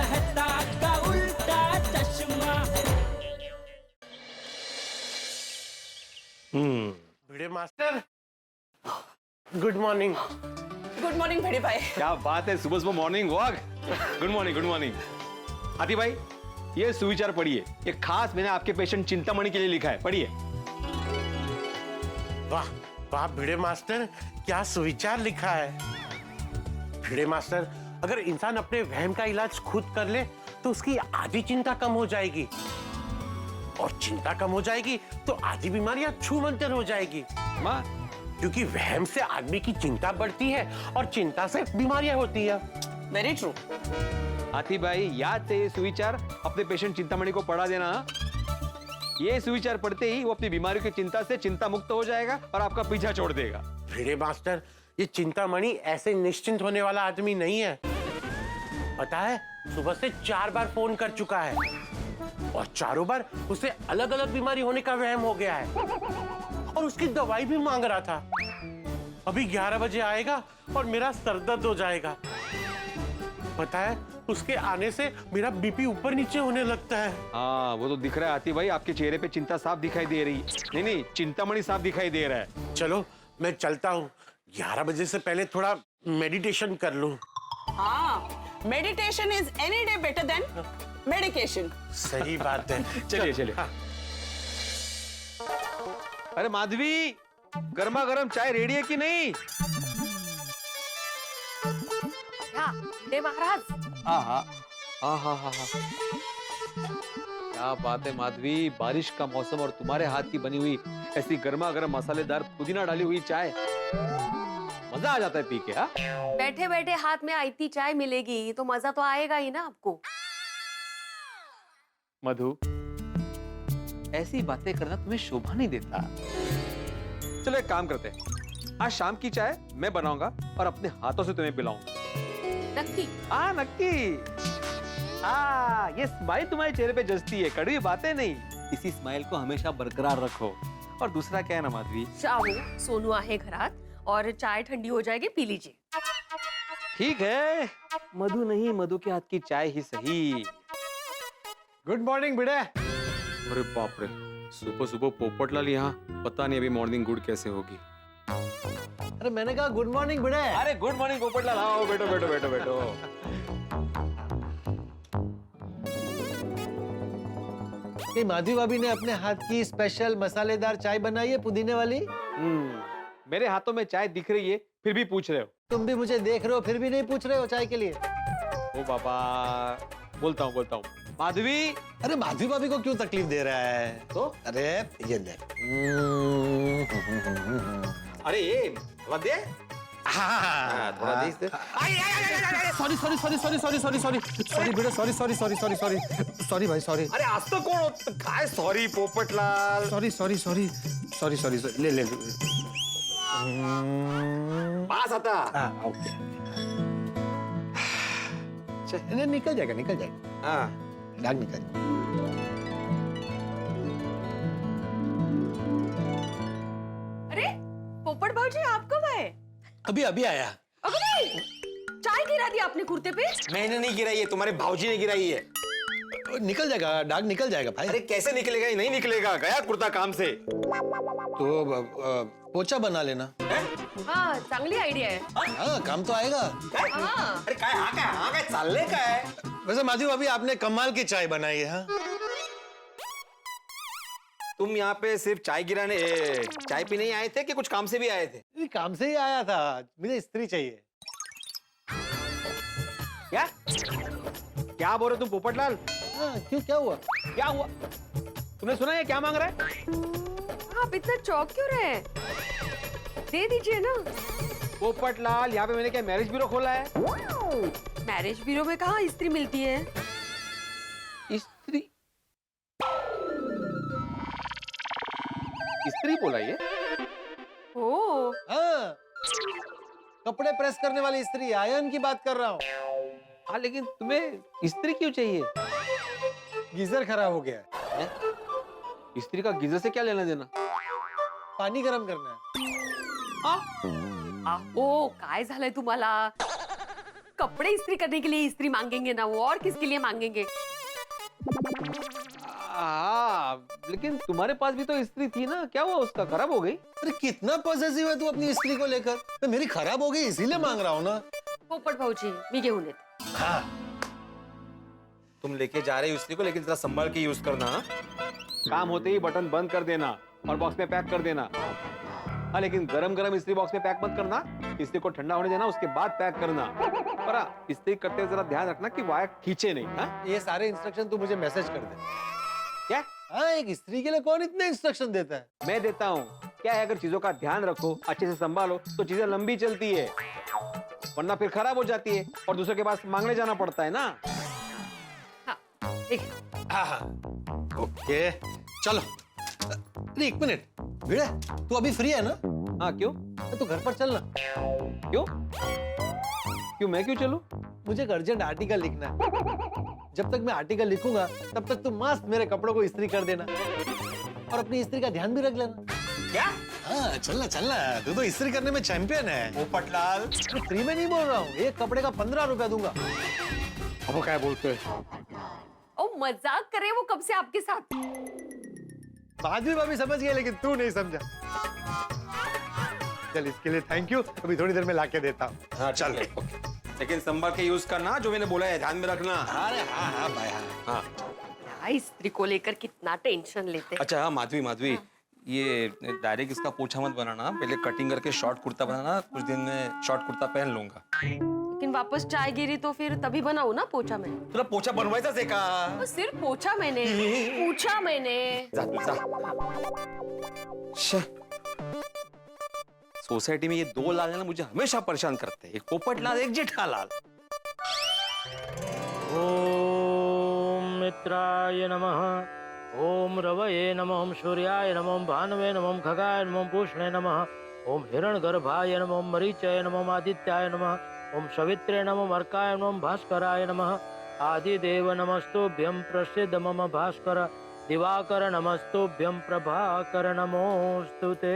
कहता Ka Ooltah Chashmah. Bhide master, good morning. Good morning Bhide भाई। क्या बात है, सुबह सुबह morning walk. Good morning, good morning. Hathi भाई, ये सुविचार पढ़िए, ये खास मैंने आपके पेशेंट चिंतामणि के लिए लिखा है, पढ़िए। वाह वाह भिड़े मास्टर, क्या सुविचार लिखा है। भिड़े मास्टर, अगर इंसान अपने वहम का इलाज खुद कर ले तो उसकी आधी चिंता कम हो जाएगी, और चिंता कम हो जाएगी तो आधी बीमारियां छूमंतर हो जाएगी। माँ, क्योंकि वहम से आदमी की चिंता बढ़ती है और चिंता से बीमारियां होती है। Very true. हाथी भाई, याद से ये सुविचार अपने पेशेंट चिंतामणि को पढ़ा देना। ये सुविचार पढ़ते ही वो अपनी बीमारी की चिंता से चिंता मुक्त हो जाएगा और आपका पीछा छोड़ देगा। भिड़े मास्टर, ये चिंतामणि ऐसे निश्चिंत होने वाला आदमी नहीं है। पता है, सुबह से 4 बार फोन कर चुका है और चारों बार उसे अलग अलग बीमारी होने का वहम हो गया है, और उसकी दवाई भी मांग रहा था। अभी 11 बजे आएगा और मेरा सर दर्द हो जाएगा। पता है, उसके आने से मेरा बीपी ऊपर नीचे होने लगता है। हाँ, वो तो दिख रहा है हाथी भाई, आपके चेहरे पे चिंता साफ दिखाई दे रही है। नहीं, चिंतामणि साफ दिखाई दे रहा है। चलो मैं चलता हूँ, 11 बजे से पहले थोड़ा मेडिटेशन कर लूं। हाँ, meditation is any day better than medication. सही बात है। चलिए चलिए। अरे माधवी, गर्मा गर्म चाय रेडी है कि नहीं? महाराज। हाँ हाँ हाँ हाँ हाँ हाँ। क्या बात है माधवी, बारिश का मौसम और तुम्हारे हाथ की बनी हुई ऐसी गर्मा गर्म मसालेदार पुदीना डाली हुई चाय, मजा आ जाता है पी के। हाँ, बैठे बैठे हाथ में आईती चाय मिलेगी तो मजा तो आएगा ही ना आपको। मधु, ऐसी बातें करना तुम्हें शोभा नहीं देता। चलो एक काम करते हैं, आज शाम की चाय मैं बनाऊंगा और अपने हाथों से तुम्हें पिलाऊंगा। नक्की? हाँ नक्की। ये स्माइल तुम्हारे चेहरे पे जचती है, कड़वी बातें नहीं। इसी स्माइल को हमेशा बरकरार रखो। और दूसरा क्या है ना माधवी, जाओ, सोनू आहे घरात और चाय ठंडी हो जाएगी, पी लीजिए। ठीक है, मधु नहीं, मधु के हाथ की चाय ही सही। गुड मॉर्निंग भिड़े। अरे बाप रे, सुबह सुबह पोपटलाल यहाँ, पता नहीं अभी मॉर्निंग गुड कैसे होगी। अरे मैंने कहा गुड मॉर्निंग भिड़े। अरे गुड मॉर्निंग पोपटलाल, आओ बैठो बैठो बैठो बैठो। ये माधवी भाभी ने अपने हाथ की स्पेशल मसालेदार चाय बनाई है, पुदीने वाली। मेरे हाथों में चाय दिख रही है, फिर भी पूछ रहे हो। तुम भी मुझे देख रहे हो, फिर भी नहीं पूछ रहे हो चाय के लिए। ओ बाबा, बोलता हूँ माधवी। अरे माधवी भाभी को क्यों तकलीफ दे रहा है? तो अरे ये ले। अरे ये थोड़ा दे। थोड़ा दे इससे। Sorry sorry sorry sorry sorry sorry sorry sorry Bhide, sorry sorry sorry sorry sorry sorry भाई, सॉरी। अरे आज तो कौन काय sorry Popatlal. Sorry sorry sorry sorry sorry ले ले। पास आता। ओके, निकल जाएगा निकल जाएगा। हाँ, दाग निकल। अरे पोपट भाजी, आप कब आए? अभी अभी आया। अबे चाय गिरा दी आपने कुर्ते पे? मैंने नहीं गिराई है, तुम्हारे भाऊजी ने गिराई है। निकल जाएगा, दाग निकल जाएगा भाई। अरे कैसे निकलेगा? ये नहीं निकलेगा, गया कुर्ता काम से। तो पोछा बना लेना। हाँ, चांगली आइडिया है। हाँ, काम तो आएगा। हाँ। अरे काय चालने का है। वैसे माधवी भाभी, आपने कमाल की चाय बनाई है। हाँ? तुम यहाँ पे सिर्फ चाय गिराने चाय पीने ही आए थे कि कुछ काम से भी आए थे? ये काम से ही आया था, मुझे स्त्री चाहिए। क्या क्या बोल रहे तुम पोपटलाल? हाँ, क्यों, क्या हुआ? क्या हुआ? तुमने सुना है क्या मांग रहा है? आप इतना चौंक क्यों रहे हैं? दे दीजिए ना। पोपटलाल, यहाँ पे मैंने क्या मैरिज ब्यूरो खोला है? मैरिज ब्यूरो में कहाँ स्त्री मिलती है? स्त्री? स्त्री बोला ये? ओ, हाँ, कपड़े प्रेस करने वाली स्त्री, आयन की बात कर रहा हूँ। हाँ, लेकिन तुम्हें स्त्री क्यों चाहिए? गीजर खराब हो गया है। स्त्री का गीजर से क्या लेना देना? पानी गरम करना है। ओ काय झालंय तुम्हाला? कपड़े इस्त्री करने के लिए इस्त्री मांगेंगे ना वो, और किसके लिए मांगेंगे? हाँ, लेकिन तुम्हारे पास भी तो इस्त्री थी ना, क्या हुआ उसका? खराब हो गई? अरे कितना पॉसेसिव है तू अपनी स्त्री को लेकर। तो मेरी खराब हो गई इसीलिए मांग रहा हूँ ना। पोपट भाऊजी मी घेऊन येते. हाँ तुम लेके जा रहे हो स्त्री को, लेकिन जरा संभाल के यूज करना। हाँ? काम होते ही बटन बंद कर देना और बॉक्स में पैक कर देना। हाँ, लेकिन गरम गरम इस्त्री बॉक्स में पैक मत करना, इस्त्री को ठंडा होने देना, उसके बाद पैक करना। पर हाँ, इस्त्री करते जरा ध्यान रखना कि वायर खींचे नहीं। हाँ? ये सारे इंस्ट्रक्शन तू मुझे मैसेज कर दे। क्या? हाँ, एक स्त्री के लिए कौन इतने इंस्ट्रक्शन देता है? मैं देता हूँ। क्या है, अगर चीजों का ध्यान रखो, अच्छे से संभालो, तो चीजें लंबी चलती है, वरना फिर खराब हो जाती है और दूसरे के पास मांगने जाना पड़ता है ना। हाँ, देखिए. हाँ ओके चलो। अरे एक मिनट भिड़े, तू अभी फ्री है ना? हाँ, क्यों? तू घर पर चलना। क्यों? क्यों, मैं क्यों चलूं? मुझे एक अर्जेंट आर्टिकल लिखना है। जब तक मैं आर्टिकल लिखूंगा तब तक तू मस्त मेरे कपड़ों को इस्त्री कर देना और अपनी इस्त्री का ध्यान भी रख लेना। क्या? हाँ चलना चलना, तू तो इस्त्री करने में चैंपियन है। पोपटलाल, फ्री में नहीं बोल रहा हूँ, एक कपड़े का 15 रुपया दूंगा। अब क्या बोलते हैं? ओ मजाक कर रहे हैं वो कब से आपके साथ. माधवी भाभी समझ गई लेकिन तू नहीं समझा। चल इसके लिए थैंक यू, अभी थोड़ी देर में लाके देता हूँ। हाँ चल, लेकिन संभाल के यूज करना, जो मैंने बोला है ध्यान में रखना। अरे हाँ हाँ भाई हाँ। यार स्त्री को लेकर कितना टेंशन लेते हैं. अच्छा हाँ माधवी, ये डायरेक्ट इसका पोछा मत बनाना, पहले कटिंग करके शॉर्ट कुर्ता बनाना, कुछ दिन में शॉर्ट कुर्ता पहन लूंगा। लेकिन वापस चाय गिरी तो फिर तभी बनाऊं ना पोछा मैं. तुला पोछा बनवायचा आहे का? तो सिर्फ पोछा मैंने पूछा मैंने. जा तू जा। सोसाइटी में ये दो लाल है ना, मुझे हमेशा परेशान करते हैं, एक पोपटलाल एक जेठालाल। ओम मित्राय नमः, ओम रवये नमः, ओम सूर्याय नमः, ओम भानवे नमः, ओम खगाय नमः, ओम पूष्णे नमः, ओम हिरण्यगर्भाय नमः, ओम मरीचाय नमः, ओम आदित्याय नमः, ओम सवित्रे नमः, ओम अर्काय नमः, ओम भास्कराय नमः, आदिदेव नमस्तुभ्यं प्रसिद्ध मम भास्कर, दिवाकर नमस्तुभ्यं प्रभाकर नमोस्तुते.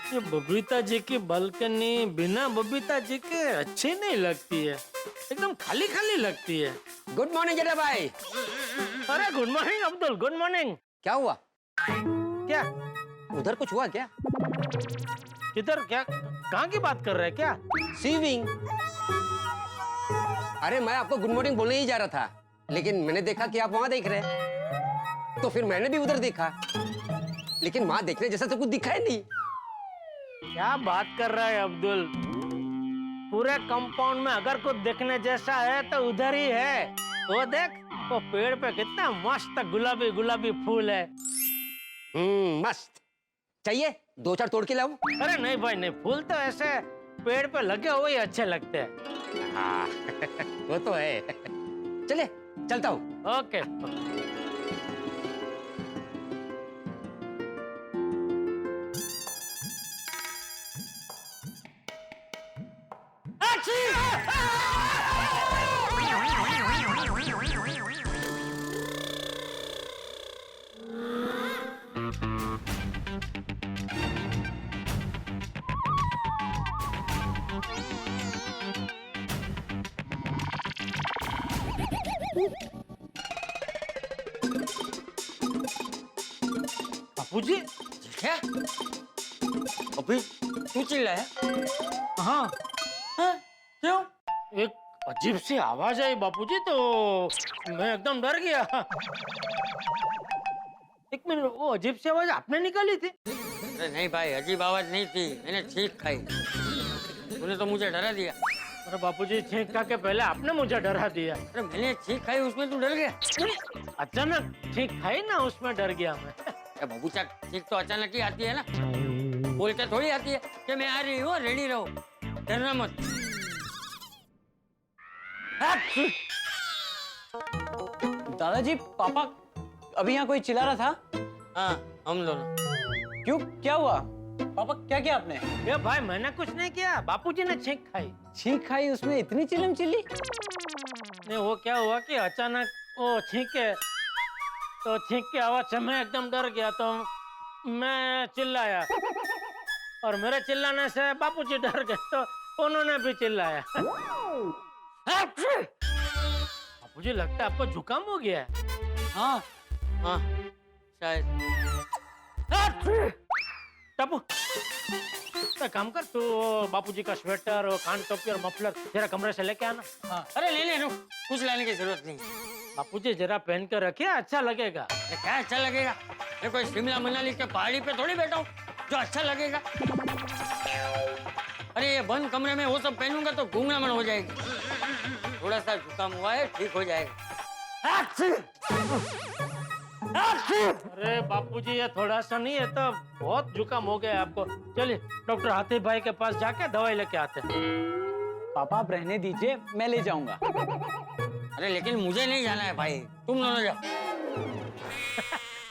ये बबीता जी की बालकनी बिना बबीता जी के अच्छी नहीं लगती है, एकदम खाली खाली लगती है. गुड मॉर्निंग जेठा भाई. अरे good morning Abdul, good morning. क्या हुआ? क्या उधर कुछ हुआ क्या? किधर? क्या कहाँ की बात कर रहे हैं? क्या स्वीमिंग? अरे मैं आपको गुड मॉर्निंग बोलने ही जा रहा था, लेकिन मैंने देखा कि आप वहां देख रहे हैं, तो फिर मैंने भी उधर देखा, लेकिन वहां देखने जैसा तो कुछ दिखा ही नहीं. क्या बात कर रहा है अब्दुल? पूरे कंपाउंड में अगर कुछ देखने जैसा है तो उधर ही है. वो देख, वो पेड़ पे कितना मस्त गुलाबी गुलाबी फूल है. मस्त. चाहिए 2-4 तोड़ के लाऊं? अरे नहीं भाई नहीं, फूल तो ऐसे पेड़ पे लगे हुए ही अच्छे लगते हैं. हाँ वो तो है. चले चलता हूँ. ओके. बापूजी क्या? अभी क्यों चिल्लाया? हाँ. क्यों? एक अजीब सी आवाज आई बापूजी, तो मैं एकदम डर गया. एक मिनट, वो अजीब सी आवाज आपने निकाली थी? अरे नहीं भाई, अजीब आवाज नहीं थी, मैंने छींक खाई. तूने तो मुझे डरा दिया. अरे बापूजी, छींक खा के पहले आपने मुझे डरा दिया. अरे मैंने छींक खाई, उसमें तू डर गया? अचानक छींक खाई ना, उसमें डर गया मैं. बाबू चक, छींक तो अचानक ही आती है ना, बोल के थोड़ी आती है कि मैं आ रही हूँ, रेडी रहो, डरना मत. दादाजी, पापा अभी यहाँ कोई चिल्ला रहा था? हाँ हम दोनों. क्यों, क्या हुआ? पापा क्या किया आपने? ये भाई मैंने कुछ नहीं किया, बापूजी ने छींक खाई. छींक खाई, उसमें इतनी चिल्लम चिल्ली? नहीं, वो क्या हुआ कि अचानक वो छींके तो छींक की आवाज से मैं एकदम डर गया, तो मैं चिल्लाया, और मेरे चिल्लाने से बापूजी डर गए, तो उन्होंने भी चिल्लाया। बापूजी, लगता है आपको जुकाम हो गया है। हाँ हाँ, शायद। टप्पू, एक काम कर, तू बापूजी का स्वेटर और कान टोपी और मफलर जरा कमरे से लेके आना। हाँ। अरे ले ले, रुक, कुछ लाने की जरूरत नहीं। बापूजी जरा पहन कर रखिए, अच्छा लगेगा। क्या अच्छा लगेगा? मैं कोई शिमला मनाली के पहाड़ी पे थोड़ी बैठा हूँ जो अच्छा लगेगा। अरे ये बंद कमरे में वो सब पहनूंगा तो गूंगनामन हो जाएगी। थोड़ा सा जुकाम हुआ है, ठीक हो जाएगा। अरे बापूजी, ये थोड़ा सा नहीं है, तो बहुत जुकाम हो गया है आपको। चलिए डॉक्टर हाथी भाई के पास जाके दवाई लेके आते हैं। पापा आप रहने दीजिए, मैं ले जाऊंगा। अरे लेकिन मुझे नहीं जाना है भाई, तुम दोनों जाओ।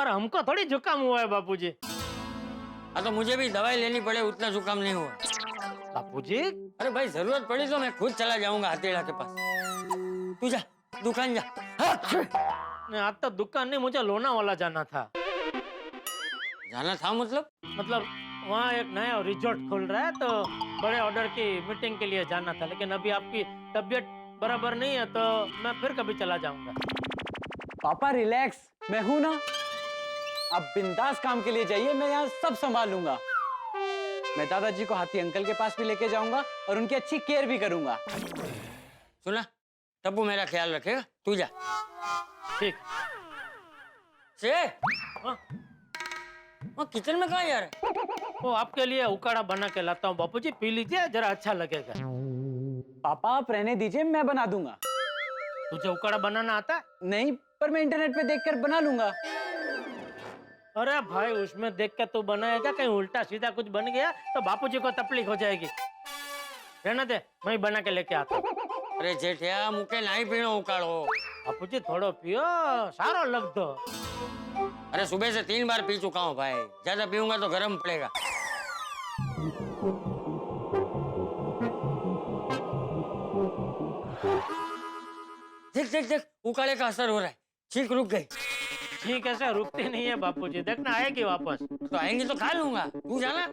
और हमको थोड़ी जुकाम हुआ है बापूजी। हाँ तो मुझे भी दवाई लेनी पड़े उतना जुकाम नहीं हुआ। बापूजी, अरे भाई जरूरत पड़ी तो मैं खुद चला जाऊंगा हथेड़ा के पास। तू जा दुकान जा। नहीं, आज तो दुकान नहीं, मुझे लोनावाला जाना था। जाना था मतलब? वहाँ एक नया रिजॉर्ट खुल रहा है, तो बड़े ऑर्डर की मीटिंग के लिए जाना था, लेकिन अभी आपकी तबीयत बराबर नहीं है, तो मैं फिर कभी चला जाऊंगा। पापा रिलैक्स, मैं हूं ना। आप बिंदास काम के लिए जाइए, मैं यहाँ सब संभाल लूंगा। मैं दादाजी को हाथी अंकल के पास भी लेके जाऊंगा और उनकी अच्छी केयर भी करूंगा। सुना, टप्पू मेरा ख्याल रखेगा, तू जा। ठीक। से हाँ? वो किचन में कहाँ जा रहा है? वो आपके लिए उकाड़ा बना के लाता हूँ बापूजी, पी लीजिए, जरा अच्छा लगेगा। पापा आप रहने दीजिए, मैं बना दूंगा। तुझे उकाड़ा बनाना आता है? नहीं, पर मैं इंटरनेट पे देखकर बना लूंगा। अरे भाई, उसमें देख के तू बनाएगा, कहीं उल्टा सीधा कुछ बन गया तो बापूजी को तकलीफ हो जाएगी। रहने दे, मैं ही बना के लेके आता हूँ। अरे जेठिया, मुके नहीं पीनो उकाड़ो। बापूजी थोड़ो पियो, सारो लग दो। अरे सुबह से 3 बार पी चुका हूँ भाई, ज्यादा पीऊंगा तो गर्म पड़ेगा। देख देख देख, उकाड़े का असर हो रहा है, छींक रुक गई। ठीक ऐसे रुकती नहीं है बापूजी, देखना आएगी वापस। तो आएंगे तो खा लूंगा, तू जाना।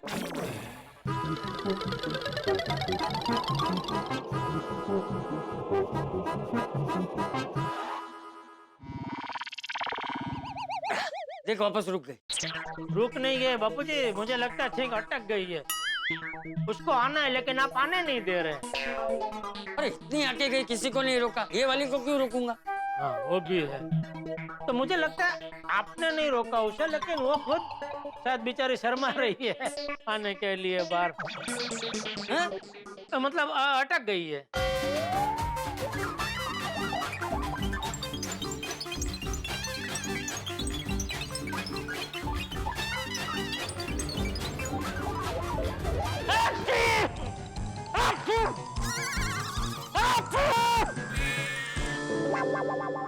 देख वापस रुक गई। रुक नहीं गए बापूजी, मुझे लगता है छींक अटक गई है। उसको आना है, लेकिन आप आने नहीं दे रहे। अरे इतनी आके गई, किसी को नहीं रोका, ये वाली को क्यों रोकूंगा? हाँ वो भी है। तो मुझे लगता है आपने नहीं रोका उसे, लेकिन वो खुद शायद बेचारी शर्मा रही है आने के लिए बाहर। हाँ? तो मतलब अटक गई है।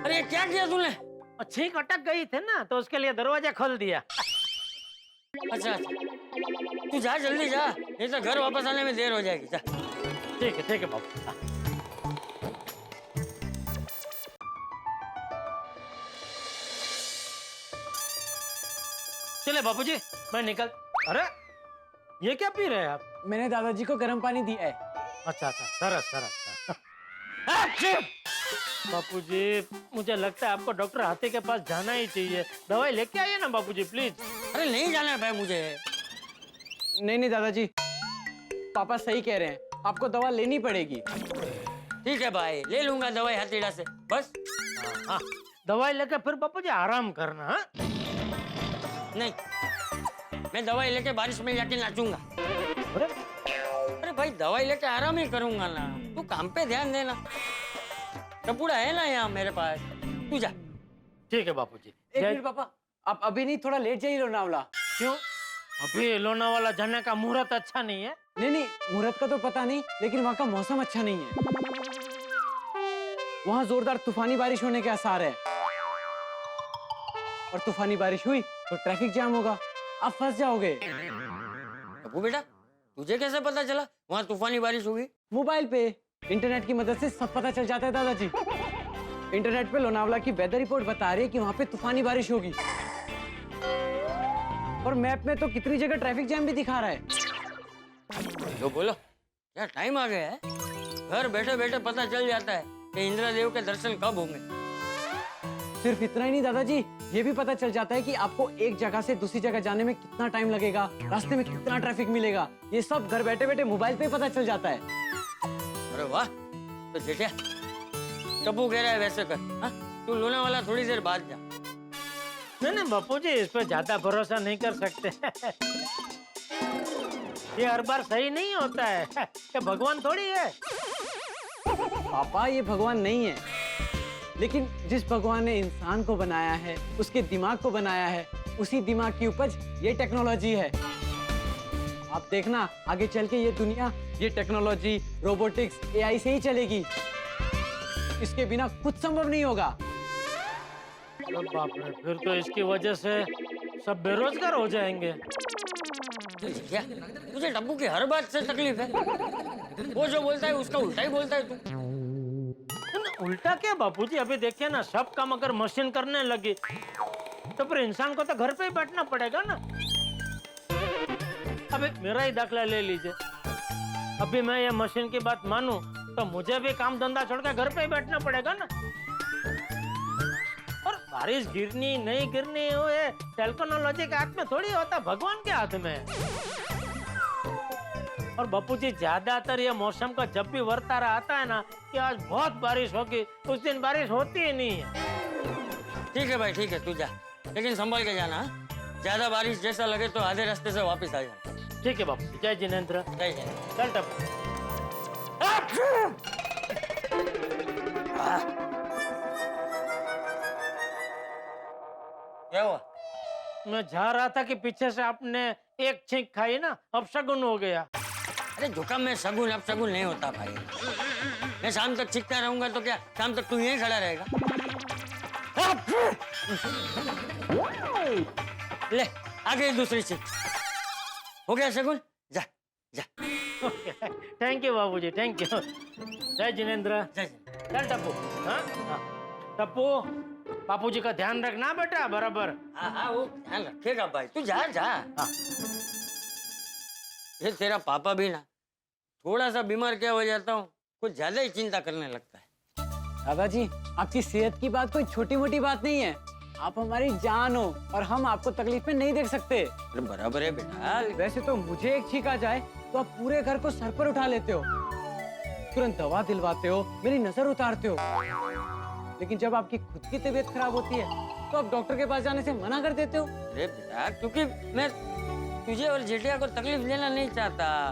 अरे क्या किया तूने? छींक अटक गई थी ना, तो उसके लिए दरवाजा खोल दिया। अच्छा अच्छा, तू जा जल्दी जा, नहीं तो घर वापस आने में देर हो जाएगी। जा। ठीक है बाबू। चले बापूजी, मैं निकल। अरे ये क्या पी रहे हैं आप? मैंने दादाजी को गर्म पानी दिया है। अच्छा, सरस। बापूजी, मुझे लगता है आपको डॉक्टर हाथी के पास जाना ही चाहिए। दवाई लेके आइए ना बापूजी, प्लीज। अरे नहीं जाना है भाई मुझे। नहीं दादाजी, पापा सही कह रहे हैं, आपको दवा लेनी पड़ेगी। ठीक है भाई, ले लूंगा दवाई हथेड़ा से, बस। हाँ, दवाई लेके फिर बापूजी आराम करना। हाँ? नहीं, मैं दवाई लेके बारिश में जाके नाचूंगा। अरे भाई, दवाई लेके आराम ही करूंगा ना, तू काम पे ध्यान देना। टपूड़ा है ना यहाँ मेरे पास, तू जा। ठीक है बापूजी। एक मिनट पापा, आप अभी नहीं, थोड़ा लेट जाइए लोनावला। क्यों? अभी लोनावाला जाने का मुहूर्त अच्छा नहीं है। नहीं, मुहूर्त का तो पता नहीं, लेकिन वहाँ का मौसम अच्छा नहीं है। वहाँ जोरदार तूफानी बारिश होने के आसार है, और तूफानी बारिश हुई तो ट्रैफिक जाम होगा, आप फंस जाओगे। अबू बेटा, तुझे कैसे पता चला वहाँ तूफानी बारिश होगी? मोबाइल पे इंटरनेट की मदद से सब पता चल जाता है दादाजी। इंटरनेट पे लोनावला की वेदर रिपोर्ट बता रही है कि वहाँ पे तूफानी बारिश होगी। और मैप में तो कितनी जगह ट्रैफिक जैम भी दिखा रहा है। जो बोलो, क्या टाइम आ गया है? घर बैठे बैठे पता चल जाता है कि इंद्रदेव के दर्शन कब होंगे। सिर्फ इतना ही नहीं दादाजी, ये भी पता चल जाता है कि आपको एक जगह से दूसरी जगह जाने में कितना टाइम लगेगा, रास्ते में कितना ट्रैफिक मिलेगा। ये सब घर बैठे बैठे मोबाइल पे पता चल जाता है। अरे वाह, तो जेठिया टप्पू कह रहा है वैसे कर। हाँ, तू लोनावाला थोड़ी देर बाद जा। नहीं बापू जी, इस पर ज्यादा भरोसा नहीं कर सकते। ये हर बार सही नहीं होता है। ये भगवान थोड़ी है। पापा ये भगवान नहीं है, लेकिन जिस भगवान ने इंसान को बनाया है, उसके दिमाग को बनाया है, उसी दिमाग की उपज ये टेक्नोलॉजी है। आप देखना आगे चल के ये दुनिया, ये टेक्नोलॉजी, रोबोटिक्स, एआई से ही चलेगी। इसके बिना कुछ संभव नहीं होगा। बाप रे, फिर तो इसकी वजह से सब बेरोजगार हो जाएंगे। तो जेठिया, तुझे टप्पू की हर बात से तकलीफ है। वो जो बोलता है उसका उल्टा ही बोलता है तू। उल्टा क्या बापूजी, अभी देखिए ना, सब काम अगर मशीन करने लगी तो फिर इंसान को तो घर पे ही बैठना पड़ेगा ना। अभी मेरा ही दाखला ले लीजिए, अभी मैं ये मशीन की बात मानूं तो मुझे भी काम धंधा छोड़कर घर पे ही बैठना पड़ेगा ना। और बारिश गिरनी नहीं गिरनी हो, ये टेक्नोलॉजी के हाथ में थोड़ी होता, भगवान के हाथ में है। और बापूजी ज्यादातर ये मौसम का जब भी वर्तारा आता है ना कि आज बहुत बारिश होगी, उस दिन बारिश होती ही नहीं है। ठीक है भाई, ठीक है, तू जा, लेकिन संभल के जाना। ज्यादा बारिश जैसा लगे तो आधे रास्ते से वापस आ जाना। ठीक है बापू, जय जिनेंद्र। जय जय। चल टप्पू। क्या हुआ? मैं जा रहा था कि पीछे से आपने एक छींक खाई ना, अब शगुन हो गया। अरे जुकाम में शगुन अब शगुन नहीं होता भाई। मैं शाम तक चीखता रहूंगा तो क्या शाम तक तू यहीं खड़ा रहेगा? ले आ गई दूसरी चीख। हो गया शगुन, जा जा। थैंक यू बाबूजी, थैंक यू। जय जिनेंद्र। जय जय। चल टप्पू। हाँ हाँ। टप्पू, बापूजी का ध्यान रखना बेटा बराबर। हाँ हाँ, वो ध्यान रखेगा भाई, तू जा जा। हाँ। ये तेरा पापा भी ना थोड़ा सा बीमार क्या हो जाता हूँ, कुछ ज्यादा ही चिंता करने लगता है। दादाजी आपकी सेहत की बात कोई छोटी मोटी बात नहीं है। आप हमारी जान हो और हम आपको तकलीफ में नहीं देख सकते। अरे बराबर है बेटा। वैसे तो मुझे एक छींक आ जाए तो आप पूरे घर को सर पर उठा लेते हो, तुरंत दवा दिलवाते हो, मेरी नजर उतारते हो। लेकिन जब आपकी खुद की तबीयत खराब होती है तो आप डॉक्टर के पास जाने से मना कर देते हो। अरे बेटा, क्योंकि मैं तुझे और जेठिया को तकलीफ देना नहीं चाहता,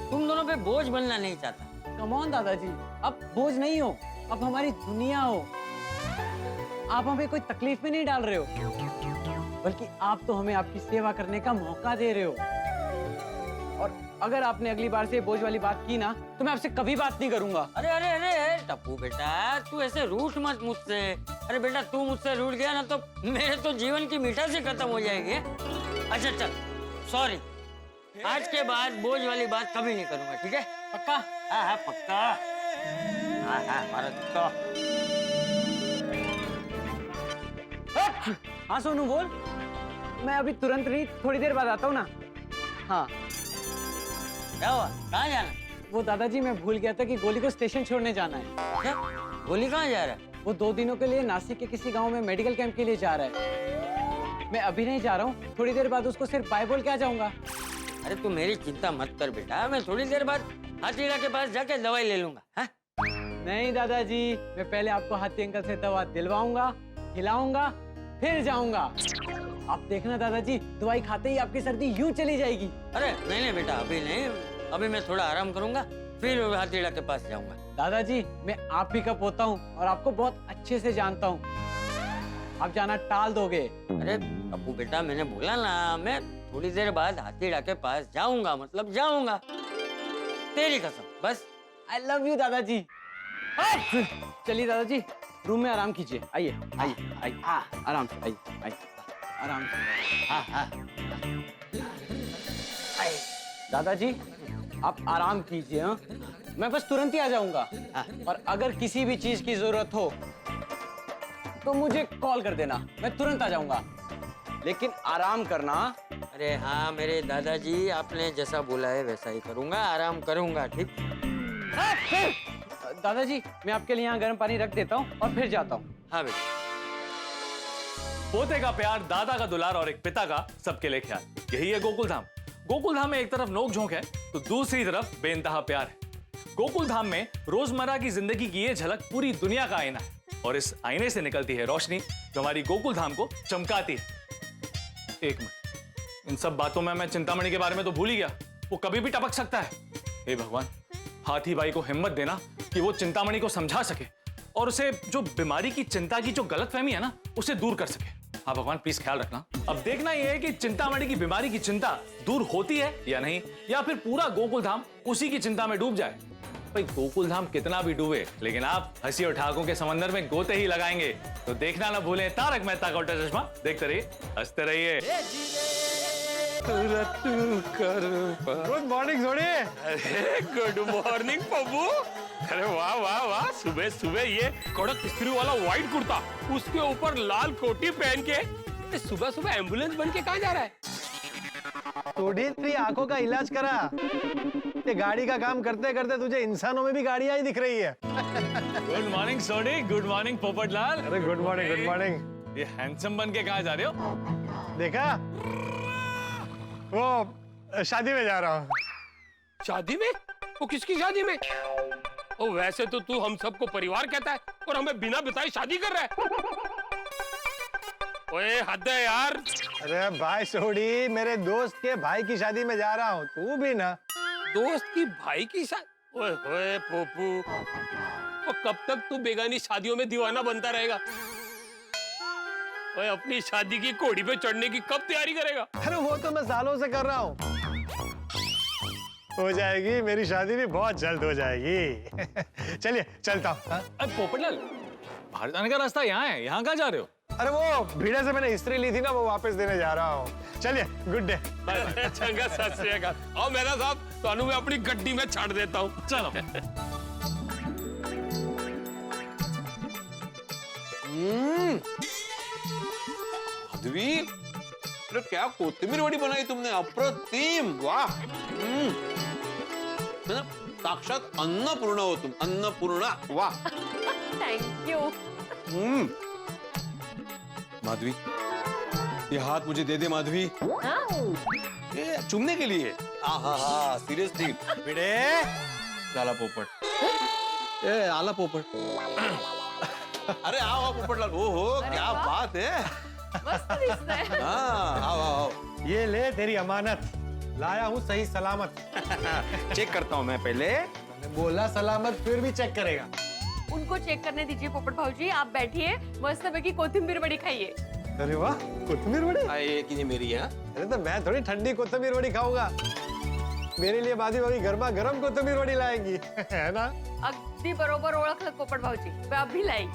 तुम दोनों पे बोझ बनना नहीं चाहता। कम ऑन दादाजी, आप बोझ नहीं हो, आप हमारी दुनिया हो। आप हमें कोई तकलीफ में नहीं डाल रहे हो, बल्कि आप तो हमें आपकी सेवा करने का मौका दे रहे हो। और अगर आपने अगली बार से बोझ वाली बात की ना तो मैं आपसे कभी बात नहीं करूंगा। अरे अरे अरे टप्पू बेटा, तू ऐसे रूठ मत मुझसे। अरे बेटा, तू मुझसे रूठ गया ना तो मेरे तो जीवन की मिठास ही खत्म हो जाएगी। अच्छा चल, सॉरी, आज के बाद बोझ वाली बात कभी नहीं करूंगा, ठीक है? पक्का? हाँ हाँ पक्का। हाँ हाँ भारत तो। हाँ सोनू बोल। मैं अभी तुरंत नहीं, थोड़ी देर बाद आता हूँ ना। हाँ। क्या हुआ, कहाँ जाना? वो दादाजी मैं भूल गया था कि गोली को स्टेशन छोड़ने जाना है। क्या? गोली कहाँ जा रहा है? वो 2 दिनों के लिए नासिक के किसी गांव में मेडिकल कैंप के लिए जा रहा है। मैं अभी नहीं जा रहा हूँ, थोड़ी देर बाद उसको सिर्फ बाय बोल के आ जाऊंगा। अरे तू मेरी चिंता मत कर बेटा, मैं थोड़ी देर बाद हाथीला के पास जाके दवाई ले लूंगा। हाँ? नहीं दादाजी, मैं पहले आपको हाथी अंकल से दवा दिलवाऊंगा, खिलाऊंगा, फिर जाऊंगा। आप देखना दादाजी, दवाई खाते ही आपकी सर्दी यूं चली जाएगी। अरे नहीं नहीं बेटा, अभी नहीं, अभी मैं थोड़ा आराम करूंगा, फिर हाथीला के पास जाऊंगा। दादाजी मैं आप ही का पोता हूँ और आपको बहुत अच्छे से जानता हूँ, आप जाना टाल दोगे। अरे अप्पू बेटा, मैंने बोला ना, मैं थोड़ी देर बाद हाथीला के पास जाऊंगा, मतलब जाऊंगा, तेरी कसम, बस। आई लव यू दादाजी। चलिए दादाजी, रूम में आराम कीजिए। आइए आइए आइए, आराम से आइए आइए, आराम से। हाँ हाँ। दादाजी आप आराम कीजिए। हाँ, मैं बस तुरंत ही आ जाऊंगा। और अगर किसी भी चीज की जरूरत हो तो मुझे कॉल कर देना, मैं तुरंत आ जाऊंगा। लेकिन आराम करना। अरे हाँ मेरे दादाजी, आपने जैसा बोला है वैसा ही करूंगा, आराम करूंगा, ठीक? दादाजी मैं आपके लिए यहाँ गर्म पानी रख देता हूँ और फिर जाता हूँ। हाँ बेटा। पोते का प्यार, दादा का दुलार और एक पिता का सबके लिए ख्याल, यही है गोकुल धाम। गोकुल धाम में एक तरफ नोक झोंक है तो दूसरी तरफ बेइंतहा प्यार है। गोकुल धाम में रोजमर्रा की जिंदगी की ये झलक पूरी दुनिया का आईना है और इस आईने से निकलती है रोशनी जो हमारी गोकुल धाम को चमकाती है। एक मिनट, इन सब बातों में मैं चिंतामणि के बारे में तो भूल ही गया, वो कभी भी टपक सकता है। हे भगवान, हाथी भाई को हिम्मत देना कि वो चिंतामणि को समझा सके और उसे जो बीमारी की चिंता की जो गलतफहमी है ना, उसे दूर कर सके। हाँ भगवान, प्लीज ख्याल रखना। अब देखना यह है कि चिंतामणि की बीमारी की चिंता दूर होती है या नहीं, या फिर पूरा गोकुल धाम उसी की चिंता में डूब जाए। भाई गोकुल धाम कितना भी डूबे, लेकिन आप हंसी और ठहाकों के समंदर में गोते ही लगाएंगे। तो देखना ना भूलें तारक मेहता का उल्टा चश्मा, देखते रहिए, हंसते रहिए। गुड मॉर्निंग जोड़ी। अरे गुड मॉर्निंग पप्पू। अरे वाह वाह वाह, सुबह सुबह ये कड़क इस्त्री वाला व्हाइट कुर्ता, उसके ऊपर लाल कोटी पहन के सुबह सुबह एम्बुलेंस बन के कहाँ जा रहा है? थोड़ी तेरी आंखों का इलाज करा। ये गाड़ी का काम करते करते तुझे इंसानों में भी गाड़ियां ही दिख रही है। गुड मॉर्निंग सोडी, गुड मॉर्निंग पोपटलाल। अरे गुड मॉर्निंग, गुड मॉर्निंग। ये हैंडसम बन के कहाँ जा रहे हो? देखा, वो शादी में जा रहा हूँ। शादी में? वो किसकी शादी में? ओ वैसे तो तू हम सबको परिवार कहता है और हमें बिना बताए शादी कर रहा है। ओए हद है यार। अरे भाई सोडी, मेरे दोस्त के भाई की शादी में जा रहा हूँ, तू भी ना। दोस्त की भाई की शादी? ओए होए पोपू, वो कब तक तू बेगानी शादियों में दीवाना बनता रहेगा? ओए अपनी शादी की घोड़ी पे चढ़ने की कब तैयारी करेगा? अरे वो तो मैं सालों से कर रहा हूँ। हो जाएगी, मेरी शादी भी बहुत जल्द हो जाएगी। चलिए चलता हूँ। अरे पोपटलाल, बाहर जाने का रास्ता यहाँ है, यहाँ कहाँ जा रहे हो? अरे वो भीड़े से मैंने इस्त्री ली थी ना, वो वापस देने जा रहा हूँ। चलिए, गुड डे। चंगा सत श्री अकाल। आओ मेरा साहब, तो मैं अपनी गड्डी में छाड़ देता हूँ। चलो। माधवी, अरे क्या कोथिंबीर वड़ी बनाई तुमने, अप्रतिम, वाह। साक्षात अन्नपूर्णा हो तुम, अन्नपूर्णा, वाह। Thank you. माधवी, ये हाथ मुझे दे दे माधवी। ये चुमने के लिए। आहा, सीरियसली। भिड़े, आला पोपट। ए आला पोपट। अरे आओ आओ पोपटलाल, ओहो क्या बात है। मस्त दिखता है। हाँ, आओ आओ। ये ले तेरी अमानत, लाया हूँ सही सलामत। चेक करता हूँ मैं पहले। मैंने बोला सलामत, फिर भी चेक करेगा। उनको चेक करने दीजिए पोपट भाऊजी, आप बैठिए, मस्त की कोथिंबीर बड़ी खाइए। अरे वाह, कोथिंबीर वड़ी। ये कि मेरी है। अरे तो मैं थोड़ी ठंडी कोथिंबीर वड़ी खाऊंगा, मेरे लिए माधी भाभी गर्मा गर्म कोथिंबीर वड़ी लाएंगी, है ना? अगदी बरोबर ओळखलं पोपट भाऊजी, मैं अभी लाई।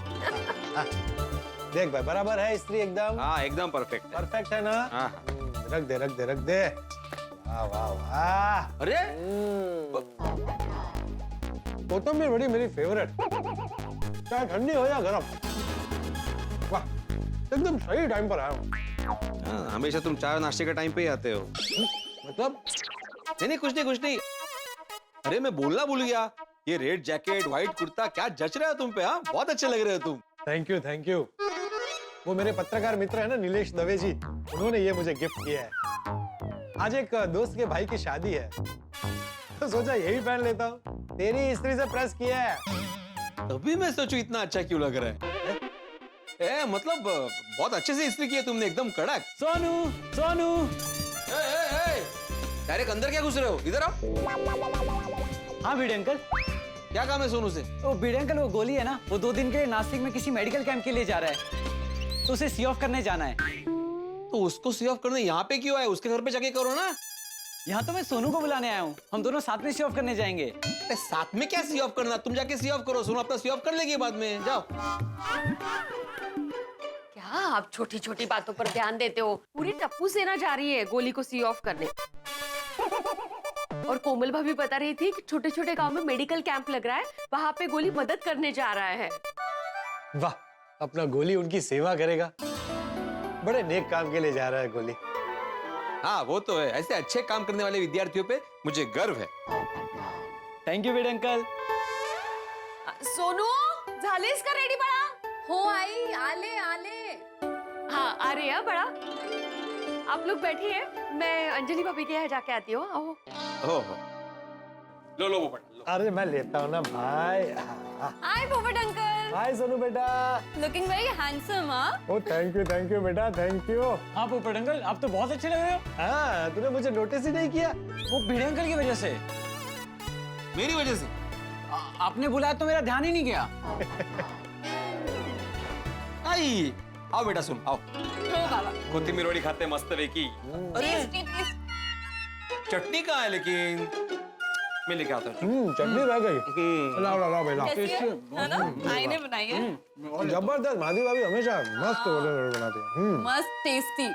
देख भाई, बराबर है इस्त्री एकदम। हाँ एकदम परफेक्ट है। परफेक्ट है ना? हाँ। रख दे रख दे रख दे। वाह वाह वाह। अरे कोथिंबीर वड़ी मेरी फेवरेट, चाहे ठंडी हो या गरम। वाह, एकदम सही टाइम पर आया हूँ। हमेशा तुम चाय नाश्ते के टाइम पे ही आते हो। मतलब? नहीं कुछ नहीं कुछ नहीं। अरे मैं बोलना भूल गया, ये रेड जैकेट, व्हाइट कुर्ता, क्या जच रहा है तुम पे। हाँ, बहुत अच्छे लग रहे हो तुम। Thank you thank you. वो मेरे पत्रकार मित्र है ना नीलेश दवे जी, उन्होंने ये मुझे गिफ्ट किया है। आज एक दोस्त के भाई की शादी है, तो सोचा यही पहन लेता हूँ। तेरी इस्त्री से प्रेस किया है। तभी मैं सोचूं इतना अच्छा क्यों लग रहा है। मतलब बहुत अच्छे से इस्त्री की है तुमने, एकदम कड़क। सोनू, सोनू। डायरेक्ट अंदर क्या घुस रहे हो, इधर आओ। हाँ भिड़े अंकल। क्या काम है सोनू से? वो भिड़े अंकल, वो गोली है ना, वो 2 दिन के लिए नासिक में किसी मेडिकल कैंप के लिए जा रहा है, तो उसे सी ऑफ करने जाना है। तो उसको सी ऑफ करने यहाँ पे क्यों आए? उसके घर पे जाके करो ना। यहाँ तो मैं सोनू को बुलाने आया हूँ, हम दोनों साथ में सी ऑफ करने जाएंगे। अरे साथ में क्या सी ऑफ करना, तुम जाके सी ऑफ करो, सोनू अपना सी ऑफ कर लेगी बाद में, जाओ। क्या आप छोटी छोटी बातों पर ध्यान देते हो? पूरी टप्पू सेना जा रही है गोली को सी ऑफ करने। और कोमल भाभी बता रही थी कि छोटे छोटे गांव में मेडिकल कैंप लग रहा है, वहां पे गोली मदद करने जा रहा है। वाह, अपना गोली उनकी सेवा करेगा। बड़े नेक काम के लिए जा रहा है गोली। हाँ वो तो है, ऐसे अच्छे काम करने वाले विद्यार्थियों पे मुझे गर्व है। Thank you Bhide uncle. Sonu झालीस का रेडी बड़ा? हो आई, आले आले। हाँ आ रही है बड़ा। आप लोग बैठिए, मैं अंजलि भाभी के यहाँ जाके आती हूँ। आओ। ओहो, लो लो पोपट लो। अरे मैं लेता हूँ ना भाई। हाय पोपट अंकल। हाय सोनू बेटा। Looking very handsome. Oh thank you बेटा, थैंक यू। हाँ पोपट अंकल, आप तो बहुत अच्छे लग रहे हो। हाँ, तूने मुझे नोटिस ही नहीं किया। वो भिड़े अंकल की वजह से। मेरी वजह से? आपने बुलाया तो मेरा ध्यान ही नहीं गया। आई, आओ बेटा सुन, आओ। बाबा कोथिमीर वड़ी खाते मस्त वेकी। Tasty tasty. चटनी कहाँ है लेकिन? मैं लेके आता हूँ। चटनी रह गई। लाओ बेटा। है ना, आई ने बनाई है। जबरदस्त, माधवी भाभी हमेशा मस्त बनाती है। मस्त टेस्टी।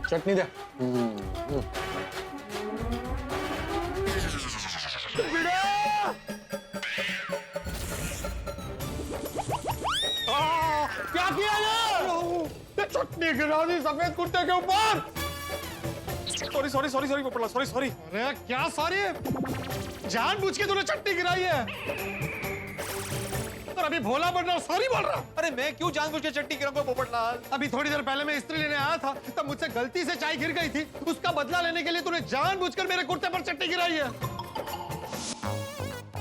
चटनी दे। क्या किया ये? चटनी गिरा दी सफेद कुर्ते के ऊपर। Sorry Popatlal, sorry. अरे क्या सॉरी? जानबूझ के तूने चटनी गिराई है और अभी भोला बनना सॉरी बोल रहा। अरे मैं क्यों जानबूझ के चटनी गिराऊंगा पोपटलाल? अभी थोड़ी देर पहले मैं इस्त्री लेने आया था, तब मुझसे गलती से चाय गिर गई थी। उसका बदला लेने के लिए तूने जानबूझकर मेरे कुर्ते पर चटनी गिराई है।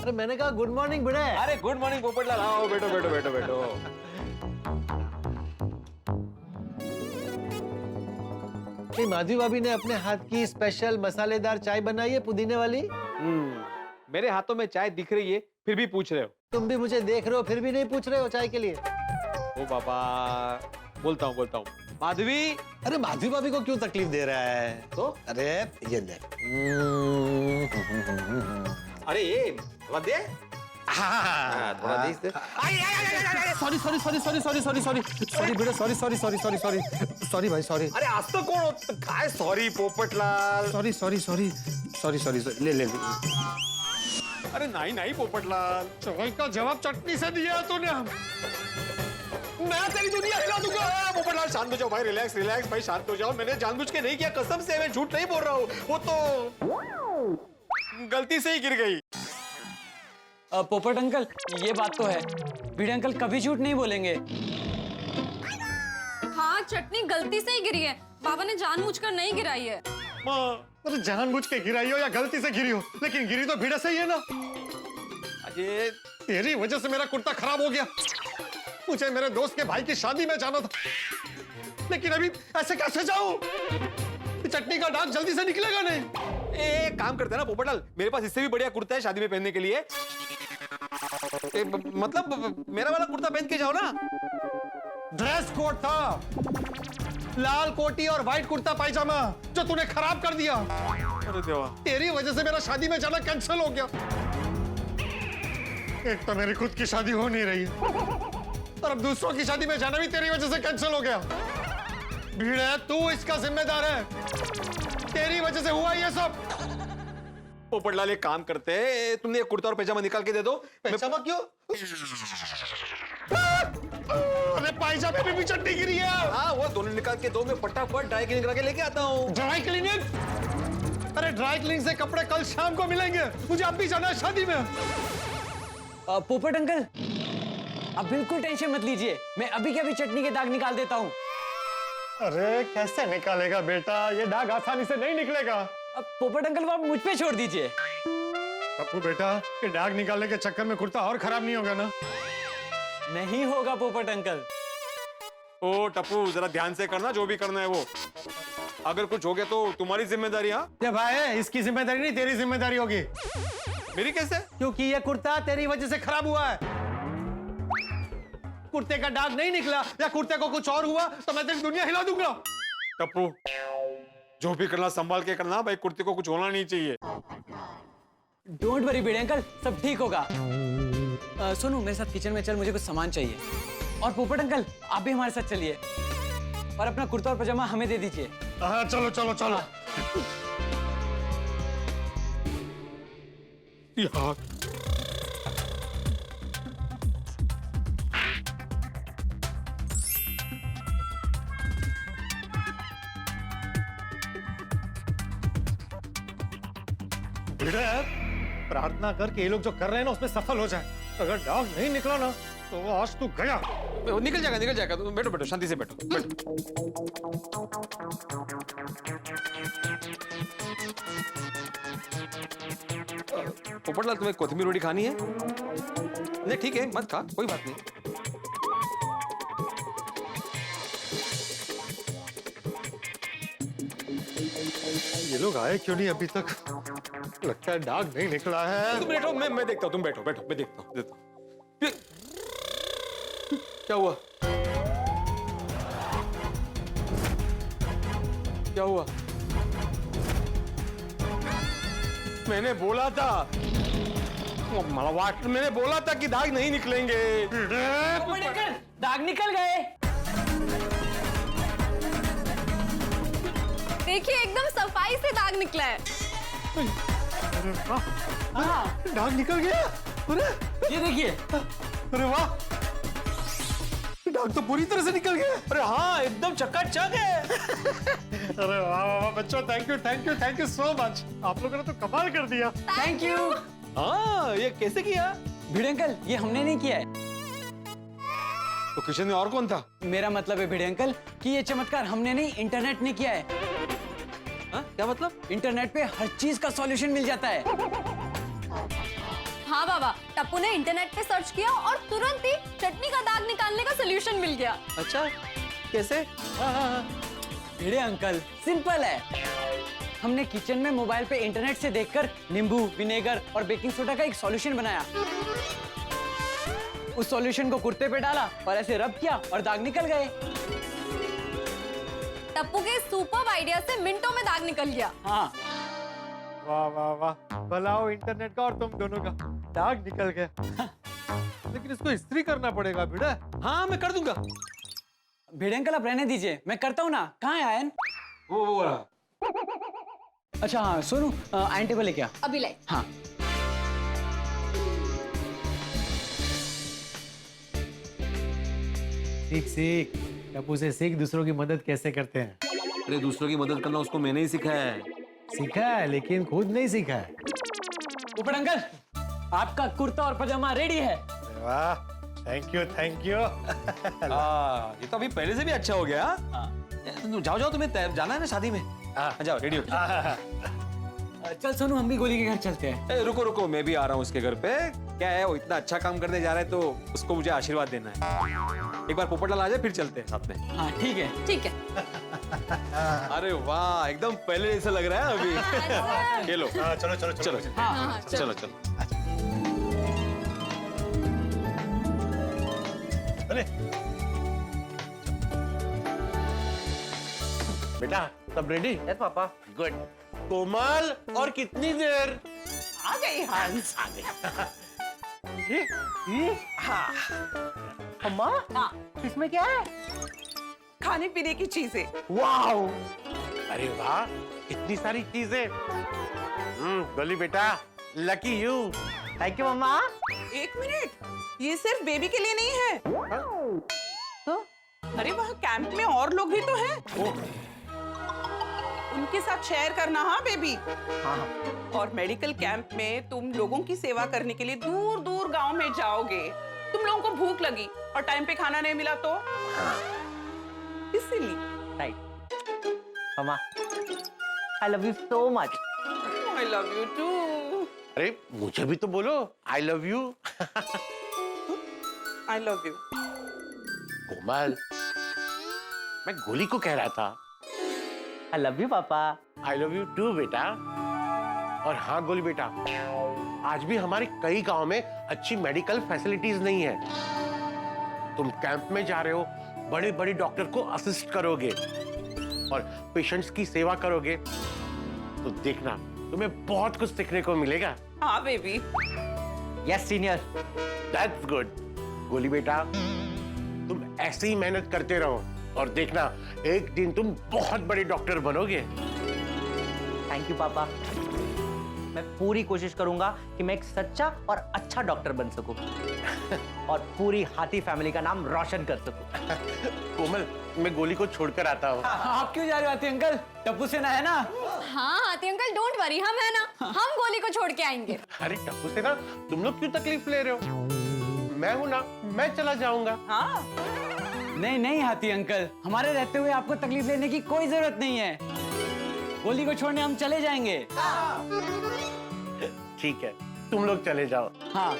अरे मैंने कहा गुड मॉर्निंग बड़े। अरे गुड मॉर्निंग पोपटलाल, आओ बैठो। माधवी भाभी ने अपने हाथ की स्पेशल मसालेदार चाय बनाई है, पुदीने वाली। मेरे हाथों में चाय दिख रही है, फिर भी पूछ रहे हो? तुम भी मुझे देख रहे हो, फिर भी नहीं पूछ रहे हो चाय के लिए। ओ बाबा, बोलता हूँ। माधवी। अरे माधवी भाभी को क्यों तकलीफ दे रहा है? तो अरे ये ले। अरे ये थोड़ा दे। थोड़ा दे इसे। सॉरी बेटा, सॉरी भाई, सॉरी। अरे आज तो कौन काय सॉरी पोपटलाल? सॉरी, ले। अरे नहीं पोपटलाल। सवाल का जवाब चटनी से दिया तूने। मैं तेरी दुनिया हिला दूंगा। पोपटलाल शांत हो जाओ भाई, रिलैक्स भाई, शांत हो जाओ। मैंने जानबूझ के नहीं किया, कसम से मैं झूठ नहीं बोल रहा हूँ। वो तो गलती से ही गिर गई। पोपट अंकल, ये बात तो है, भिड़े अंकल कभी झूठ नहीं बोलेंगे। हाँ, चटनी गलती से ही गिरी है। बाबा ने जानबूझकर नहीं गिराई है। अरे जानबूझ के गिराई हो या गलती से गिरी हो, लेकिन गिरी तो भिड़ा से ही है ना। अजय, तेरी वजह से मेरा कुर्ता खराब हो गया। मुझे मेरे दोस्त के भाई की शादी में जाना था, लेकिन अभी ऐसे कैसे जाऊं? चटनी का दाग जल्दी से निकलेगा नहीं। एक काम करते हैं ना पोपटलाल, मेरे पास इससे भी बढ़िया कुर्ता है शादी में पहनने के लिए। मतलब मेरा वाला कुर्ता पहन के जाओ ना। ड्रेस कोड था, लाल कोटी और व्हाइट कुर्ता पायजामा, जो तूने खराब कर दिया। अरे देवा, तेरी वजह से मेरा शादी में जाना कैंसिल हो गया। एक तो मेरी खुद की शादी हो नहीं रही है, और अब दूसरों की शादी में जाना भी तेरी वजह से कैंसिल हो गया। भिड़े, तू इसका जिम्मेदार है। तेरी वजह से हुआ ये सब। पोपटलाल एक काम करते हैं, तुमने एक कुर्ता और पैजामा निकाल के दे दो। पैजामा क्यों? अरे पायजामे में भी चटनी गिरी है। हाँ, वो दोनों निकाल के दो, मैं फटाफट ड्राई क्लीनिंग करा के लेके आता हूँ। Dry cleaning? अरे ड्राई क्लीनिंग से कपड़े कल शाम को मिलेंगे, मुझे अब भी जाना है शादी में। पोपट अंकल, आप बिल्कुल टेंशन मत लीजिए, मैं अभी के अभी चटनी के दाग निकाल देता हूँ। अरे कैसे निकालेगा बेटा, ये दाग आसानी से नहीं निकलेगा। अब पोपट अंकल, वो आप मुझ पे छोड़ दीजिए। पप्पू बेटा, ये दाग निकालने के चक्कर में कुर्ता और खराब नहीं होगा ना? नहीं होगा पोपट अंकल। ओ टप्पू, जरा ध्यान से करना, जो भी करना है वो। अगर कुछ हो गया तो तुम्हारी जिम्मेदारी। हाँ भाई, इसकी जिम्मेदारी नहीं, तेरी जिम्मेदारी होगी। मेरी कैसे? क्योंकि ये कुर्ता तेरी वजह से खराब हुआ है। कुर्ते का दाग नहीं निकला या कुर्ते को कुछ और हुआ तो मैं तेरी दुनिया हिला दूंगा। टप्पू, जो भी करना संभाल के करना भाई, कुर्ती को कुछ होना नहीं चाहिए। डोंट वरी भिड़े अंकल, सब ठीक होगा। सोनू मेरे साथ किचन में चल, मुझे कुछ सामान चाहिए। और पोपट अंकल आप भी हमारे साथ चलिए, और अपना कुर्ता और पजामा हमें दे दीजिए। हाँ चलो चलो चलो। यार प्रार्थना कर कि ये लोग जो कर रहे हैं ना उसमें सफल हो जाए। अगर डाग नहीं निकला ना तो वो आज तू गया। निकल जाएगा। तुम बैठो बैठो, शांति से बैठो बैठो। पोपटलाल, तुम्हें कोथिंबीर रोटी खानी है? नहीं ठीक है, मत खा, कोई बात नहीं। ये लोग आए क्यों नहीं अभी तक? लगता है डाग नहीं निकला है। तुम बैठो, मैं देखता हूँ। तुम बैठो बैठो, मैं देखता हूँ। क्या हुआ? क्या हुआ? मैंने बोला था, मैंने बोला था कि दाग नहीं निकलेंगे। दाग निकल गए। देखिए एकदम सफाई से दाग निकला है। डाग निकल गया। अरे ये देखिए। अरे वाह, डाग तो पूरी तरह से निकल गया। अरे हाँ, एकदम चकाचक है। अरे वाह वाह बच्चों, थैंक यू सो मच। आप लोगों ने तो कमाल कर दिया। Thank you. हाँ, ये कैसे किया? भिड़े अंकल, ये हमने नहीं किया है। तो किचन में और कौन था? मेरा मतलब है भिड़े अंकल कि ये चमत्कार हमने नहीं, इंटरनेट ने किया है। हाँ? क्या मतलब? इंटरनेट पे हर चीज का सॉल्यूशन मिल जाता है। हाँ बाबा, टप्पू ने इंटरनेट पे सर्च किया और तुरंत ही चटनी का दाग निकालने का सोल्यूशन मिल गया। अच्छा, कैसे? भिड़े अंकल, सिंपल है। हमने किचन में मोबाइल पे इंटरनेट से देखकर नींबू, विनेगर और बेकिंग सोडा का एक सॉल्यूशन बनाया। उस सॉल्यूशन को कुर्ते पे डाला और ऐसे रब किया और दाग निकल गए। टप्पू के सुपर आइडिया से मिनटों में दाग निकल गया। हाँ। वाह वाह वाह, भलाओ इंटरनेट का और तुम दोनों का, दाग निकल गया। लेकिन इसको इस्त्री करना पड़ेगा भिड़ा। हाँ मैं कर दूंगा। भिड़े अंकल आप रहने दीजिए, मैं करता हूँ ना। कहाँ है आयन? वो रहा। अच्छा हाँ सोनू, आयन टेबल लेके आ। अभी लाइए। हाँ। सीख टप्पू से सीख, दूसरों की मदद कैसे करते हैं। अरे दूसरों की मदद करना उसको मैंने ही सिखाया है। सीखा है लेकिन खुद नहीं सीखा है। ऊपर अंकल, आपका कुर्ता और पजामा रेडी है। वाह, थैंक यू। ये तो अभी पहले से भी अच्छा हो गया। जाओ, तुम्हें जाना है ना शादी में। जाओ, रेडी हो। चल सोनू, हम भी गोली के घर चलते हैं। रुको, मैं भी आ रहा हूँ उसके घर पे। क्या है, वो इतना अच्छा काम करने जा रहा है तो उसको मुझे आशीर्वाद देना है। एक बार पोपटलाल आ जाए फिर चलते हैं साथ में। हाँ ठीक है। ठीक है। अरे वाह, एकदम पहले जैसा लग रहा है अभी। खेलो। चलो। हाँ, चलो। अरे बेटा सब रेडी? Yes papa. गुड। कोमल, और कितनी देर? आ गई हंस। अम्मा, हाँ, इसमें क्या है? खाने पीने की चीजें। वाओ, अरे वाह, इतनी सारी चीजें। गोली बेटा, लकी यू। थैंक यू मम्मा। एक मिनट, ये सिर्फ बेबी के लिए नहीं है। तो? अरे वहाँ कैंप में और लोग भी तो हैं। उनके साथ शेयर करना। हाँ बेबी। हाँ। और मेडिकल कैंप में तुम लोगों की सेवा करने के लिए दूर दूर गांव में जाओगे। तुम लोगों को भूख लगी और टाइम पे खाना नहीं मिला तो इसीलिए। Right. Mamma, I love you so much. I love you too. अरे मुझे भी तो बोलो, I love you. I love you. Komal, मैं गोली को कह रहा था। आई लव यू पापा। आई लव यू टू बेटा। और हाँ गोली बेटा, आज भी हमारे कई गांव में अच्छी मेडिकल फैसिलिटीज नहीं है। तुम कैंप में जा रहे हो, बड़े बड़े डॉक्टर को असिस्ट करोगे। और पेशेंट्स की सेवा करोगे तो देखना तुम्हें बहुत कुछ सीखने को मिलेगा। हाँ baby. Yes senior. That's good. गोली बेटा, तुम ऐसे ही मेहनत करते रहो और देखना एक दिन तुम बहुत बड़े डॉक्टर बनोगे। थैंक यू पापा। मैं पूरी कोशिश करूंगा कि मैं एक सच्चा और अच्छा डॉक्टर बन सकूं और पूरी हाथी फैमिली का नाम रोशन कर सकूं। कोमल, मैं गोली को छोड़कर आता हूँ। आप क्यों जा रहे हो हाथी अंकल? टप्पू सेना है ना? हाँ हाथी अंकल डोंट वरी, हम है ना, हम गोली को छोड़ के आएंगे। अरे टप्पू से ना, तुम लोग क्यों तकलीफ ले रहे हो? मैं हूं ना, मैं चला जाऊंगा। हाँ नहीं नहीं हाथी अंकल, हमारे रहते हुए आपको तकलीफ लेने की कोई जरूरत नहीं है। गोली को छोड़ने हम चले जाएंगे। ठीक है, तुम लोग चले जाओ। हाँ।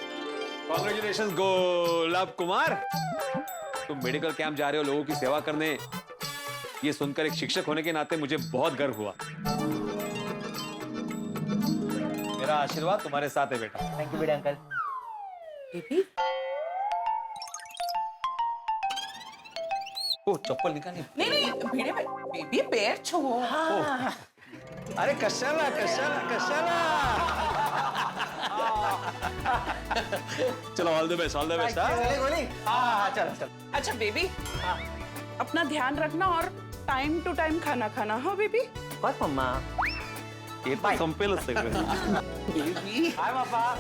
कॉन्ग्रेचुलेशंस गुलाब कुमार, तुम मेडिकल कैंप जा रहे हो लोगों की सेवा करने। ये सुनकर एक शिक्षक होने के नाते मुझे बहुत गर्व हुआ। मेरा आशीर्वाद तुम्हारे साथ है बेटा। थैंक यू बेटा अंकल। बेबी। ओ चप्पल निकाली। नहीं नहीं भिड़े में बेबी पैर छू। अरे कशाला कशाला कशाला। चलो all the best, all the best. गोली। हाँ चलो चलो। अच्छा बेबी, अपना ध्यान रखना और टाइम टू टाइम खाना खाना। हाँ बेबी। बस मम्मा। ये तो संपेलच सगळं। बेबी। हाय पापा।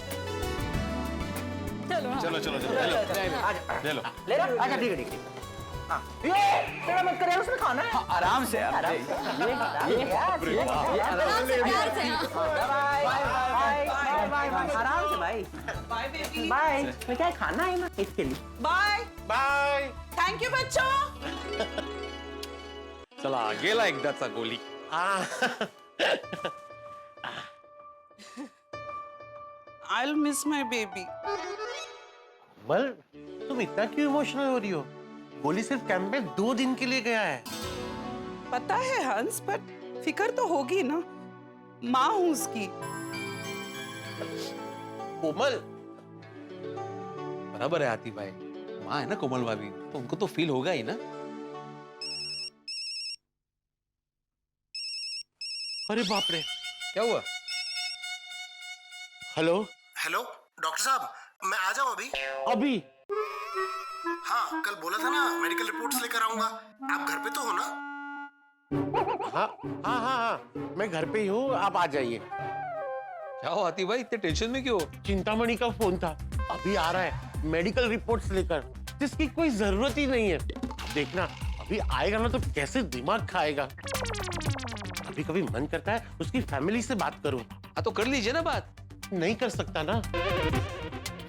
चलो चलो चलो चलो ले लो। ले लो। अच्छा ठीक है ठीक है। हाँ। ये तेरा मत करे, उसमें खाना है। आराम से आराम से। आराम से प्यार से। Bye bye bye bye bye. आराम से भाई। Bye baby. बाय। मैं क्या खाना है ना इसके लिए। Bye bye. थैंक यू बच्चों। चला गेला एकदाचा गोली। I'll miss my baby. बल, तुम इतना क्यों इमोशनल हो रही हो? गोली सिर्फ कैंप में 2 दिन के लिए गया है। पता है हंस, पर फिक्र तो होगी ना, माँ हूँ उसकी। कोमल, बराबर है हाथी भाई, माँ है ना कोमल भाभी, तो उनको तो फील होगा ही ना। अरे बाप रे, क्या हुआ? हेलो हेलो डॉक्टर साहब, मैं आ जाऊं अभी? अभी? हाँ, कल बोला था ना मेडिकल रिपोर्ट्स लेकर आऊंगा। आप घर पे तो हो ना? हाँ हाँ हाँ हाँ, मैं घर पे ही हूँ, आप आ जाइए। क्या हो हाथी भाई, इतने टेंशन में क्यों? चिंतामणि का फोन था, अभी आ रहा है मेडिकल रिपोर्ट्स लेकर, जिसकी कोई जरूरत ही नहीं है। देखना अभी आएगा ना तो कैसे दिमाग खाएगा। कभी कभी मन करता है उसकी फैमिली से बात करूं। हाँ तो कर लीजिए ना बात। नहीं कर सकता ना,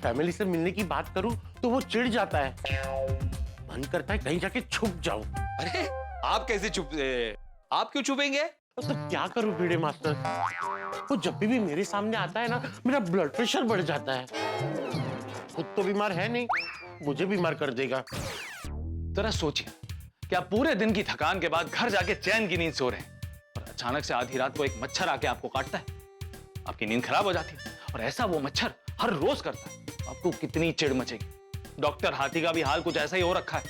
फैमिली से मिलने की बात करूं तो वो चिढ़ जाता है। मन करता है कहीं जाके छुप जाऊं। अरे आप कैसे चुप, आप क्यों छुपेंगे? तो क्या करूं भिड़े मास्टर, वो जब भी मेरे सामने आता है ना, मेरा ब्लड प्रेशर बढ़ जाता है। खुद तो बीमार है नहीं, मुझे बीमार कर देगा। जरा सोचिए कि आप पूरे दिन की थकान के बाद घर जाके चैन की नींद सो रहे हैं और अचानक से आधी रात को एक मच्छर आके आपको काटता है, आपकी नींद खराब हो जाती है। और ऐसा वो मच्छर हर रोज करता है, आपको कितनी चिढ़ मचेगी। डॉक्टर हाथी का भी हाल कुछ ऐसा ही हो रखा है।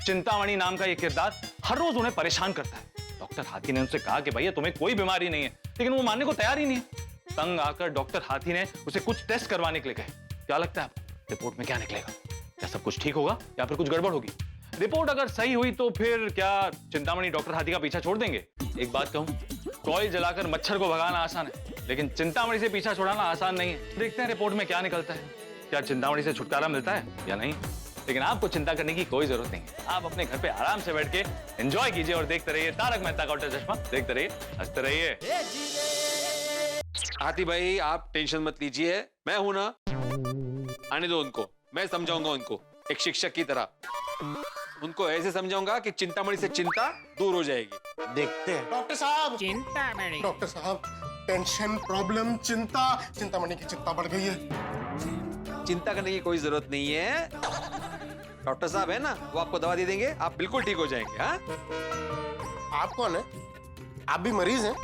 चिंतामणि नाम का ये किरदार हर रोज उन्हें परेशान करता है। डॉक्टर हाथी ने उनसे कहा कि भैया तुम्हें कोई बीमारी नहीं है, लेकिन वो मानने को तैयार ही नहीं है। तंग आकर डॉक्टर हाथी ने उसे कुछ टेस्ट करवाने के लिए कहे। क्या लगता है आपको, रिपोर्ट में क्या निकलेगा? क्या सब कुछ ठीक होगा या फिर कुछ गड़बड़ होगी? रिपोर्ट अगर सही हुई तो फिर क्या चिंतामणि डॉक्टर हाथी का पीछा छोड़ देंगे? एक बात कहूं, कॉइल जलाकर मच्छर को भगाना आसान है, लेकिन चिंतामणि से पीछा छुड़ाना आसान नहीं है। देखते हैं रिपोर्ट में क्या निकलता है, क्या चिंतामणि से छुटकारा मिलता है या नहीं। लेकिन आपको चिंता करने की कोई जरूरत नहीं है। आप अपने घर पे आराम से बैठ के एंजॉय कीजिए और देखते रहिए तारक मेहता का उल्टा चश्मा। देखते रहिए, हंसते रहिए। हाथी भाई आप टेंशन मत लीजिए, मैं हूं ना, आने दो उनको, मैं समझाऊंगा उनको एक शिक्षक की तरह। उनको ऐसे समझाऊंगा कि चिंतामणि से चिंता दूर हो जाएगी। देखते हैं। डॉक्टर साहब, डॉक्टर साहब, टेंशन, प्रॉब्लम, चिंता, चिंतामणि की चिंता बढ़ गई है। चिंता करने की कोई जरूरत नहीं है। डॉक्टर साहब है ना, वो आपको दवा दे देंगे, आप बिल्कुल ठीक हो जाएंगे। हाँ? आप कौन है? आप भी मरीज हैं?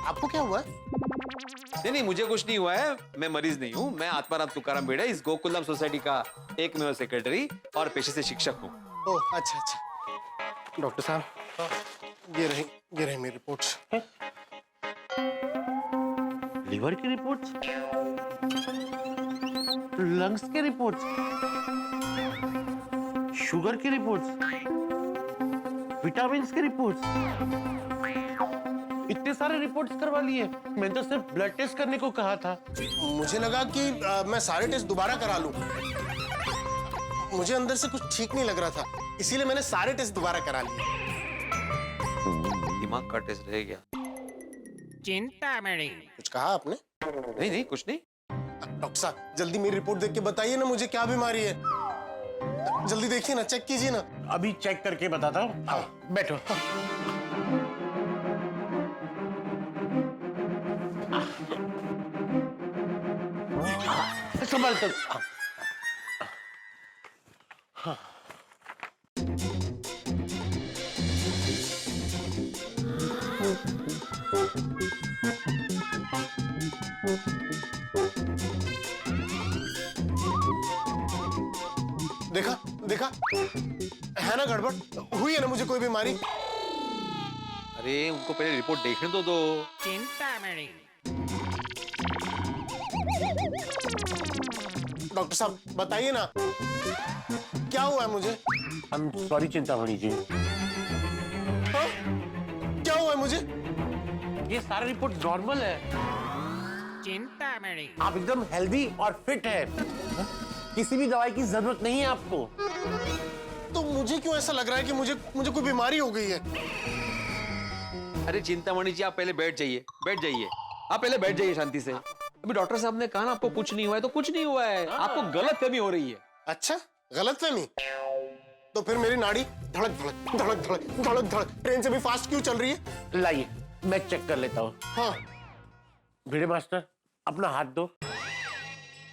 आपको क्या हुआ? नहीं नहीं, मुझे कुछ नहीं हुआ है, मैं मरीज नहीं हूँ। मैं आत्माराम तुकाराम बेड़ा, इस गोकुलधाम सोसाइटी का एकमेव सेक्रेटरी और पेशे से शिक्षक हूँ। ओह अच्छा अच्छा। डॉक्टर साहब, ये रही मेरी रिपोर्ट्स। लीवर की रिपोर्ट्स, लंग्स की रिपोर्ट्स, शुगर की रिपोर्ट्स, विटामिन की रिपोर्ट्स, इतने सारे रिपोर्ट्स करवा लिए। मैंने तो सिर्फ ब्लड टेस्ट करने को कहा था। मुझे लगा कि मैं सारे टेस्ट दोबारा करा लूं। मुझे अंदर से कुछ ठीक नहीं लग रहा था, इसीलिए मैंने सारे टेस्ट दोबारा करा लिए। दिमाग का टेस्ट रह गया। चिंतामणि। कुछ कहा आपने? नहीं नहीं कुछ नहीं। डॉक्टर साहब जल्दी मेरी रिपोर्ट देख के बताइए ना मुझे क्या बीमारी है। जल्दी देखिए ना, चेक कीजिए ना। अभी चेक करके बताता हूँ। हाँ, बैठो। संभाल कर। देखा देखा, है ना गड़बड़? हुई है ना मुझे कोई बीमारी? अरे उनको पहले रिपोर्ट देखने तो दो। चिंतामणि। डॉक्टर साहब बताइए ना क्या हुआ है मुझे? सॉरी चिंतामणि जी। हाँ? क्या हुआ है मुझे? ये सारा रिपोर्ट नॉर्मल है। चिंतामणि। आप एकदम हेल्दी और फिट है। किसी भी दवाई की जरूरत नहीं है आपको। तो मुझे क्यों ऐसा लग रहा है कि मुझे कोई बीमारी हो गई है? अरे चिंतामणि जी आप पहले बैठ जाइए, बैठ जाइए। आप पहले बैठ जाइए शांति से। अभी डॉक्टर साहब ने कहा ना आपको कुछ नहीं हुआ है, तो कुछ नहीं हुआ है। आपको गलतफहमी हो रही है। अच्छा, गलतफहमी? तो फिर मेरी नाड़ी धड़क धड़क धड़क धड़क धड़क धड़क ट्रेन से भी फास्ट क्यों चल रही है? लाइए मैं चेक कर लेता हूँ। हाँ। भिड़े मास्टर अपना हाथ दो।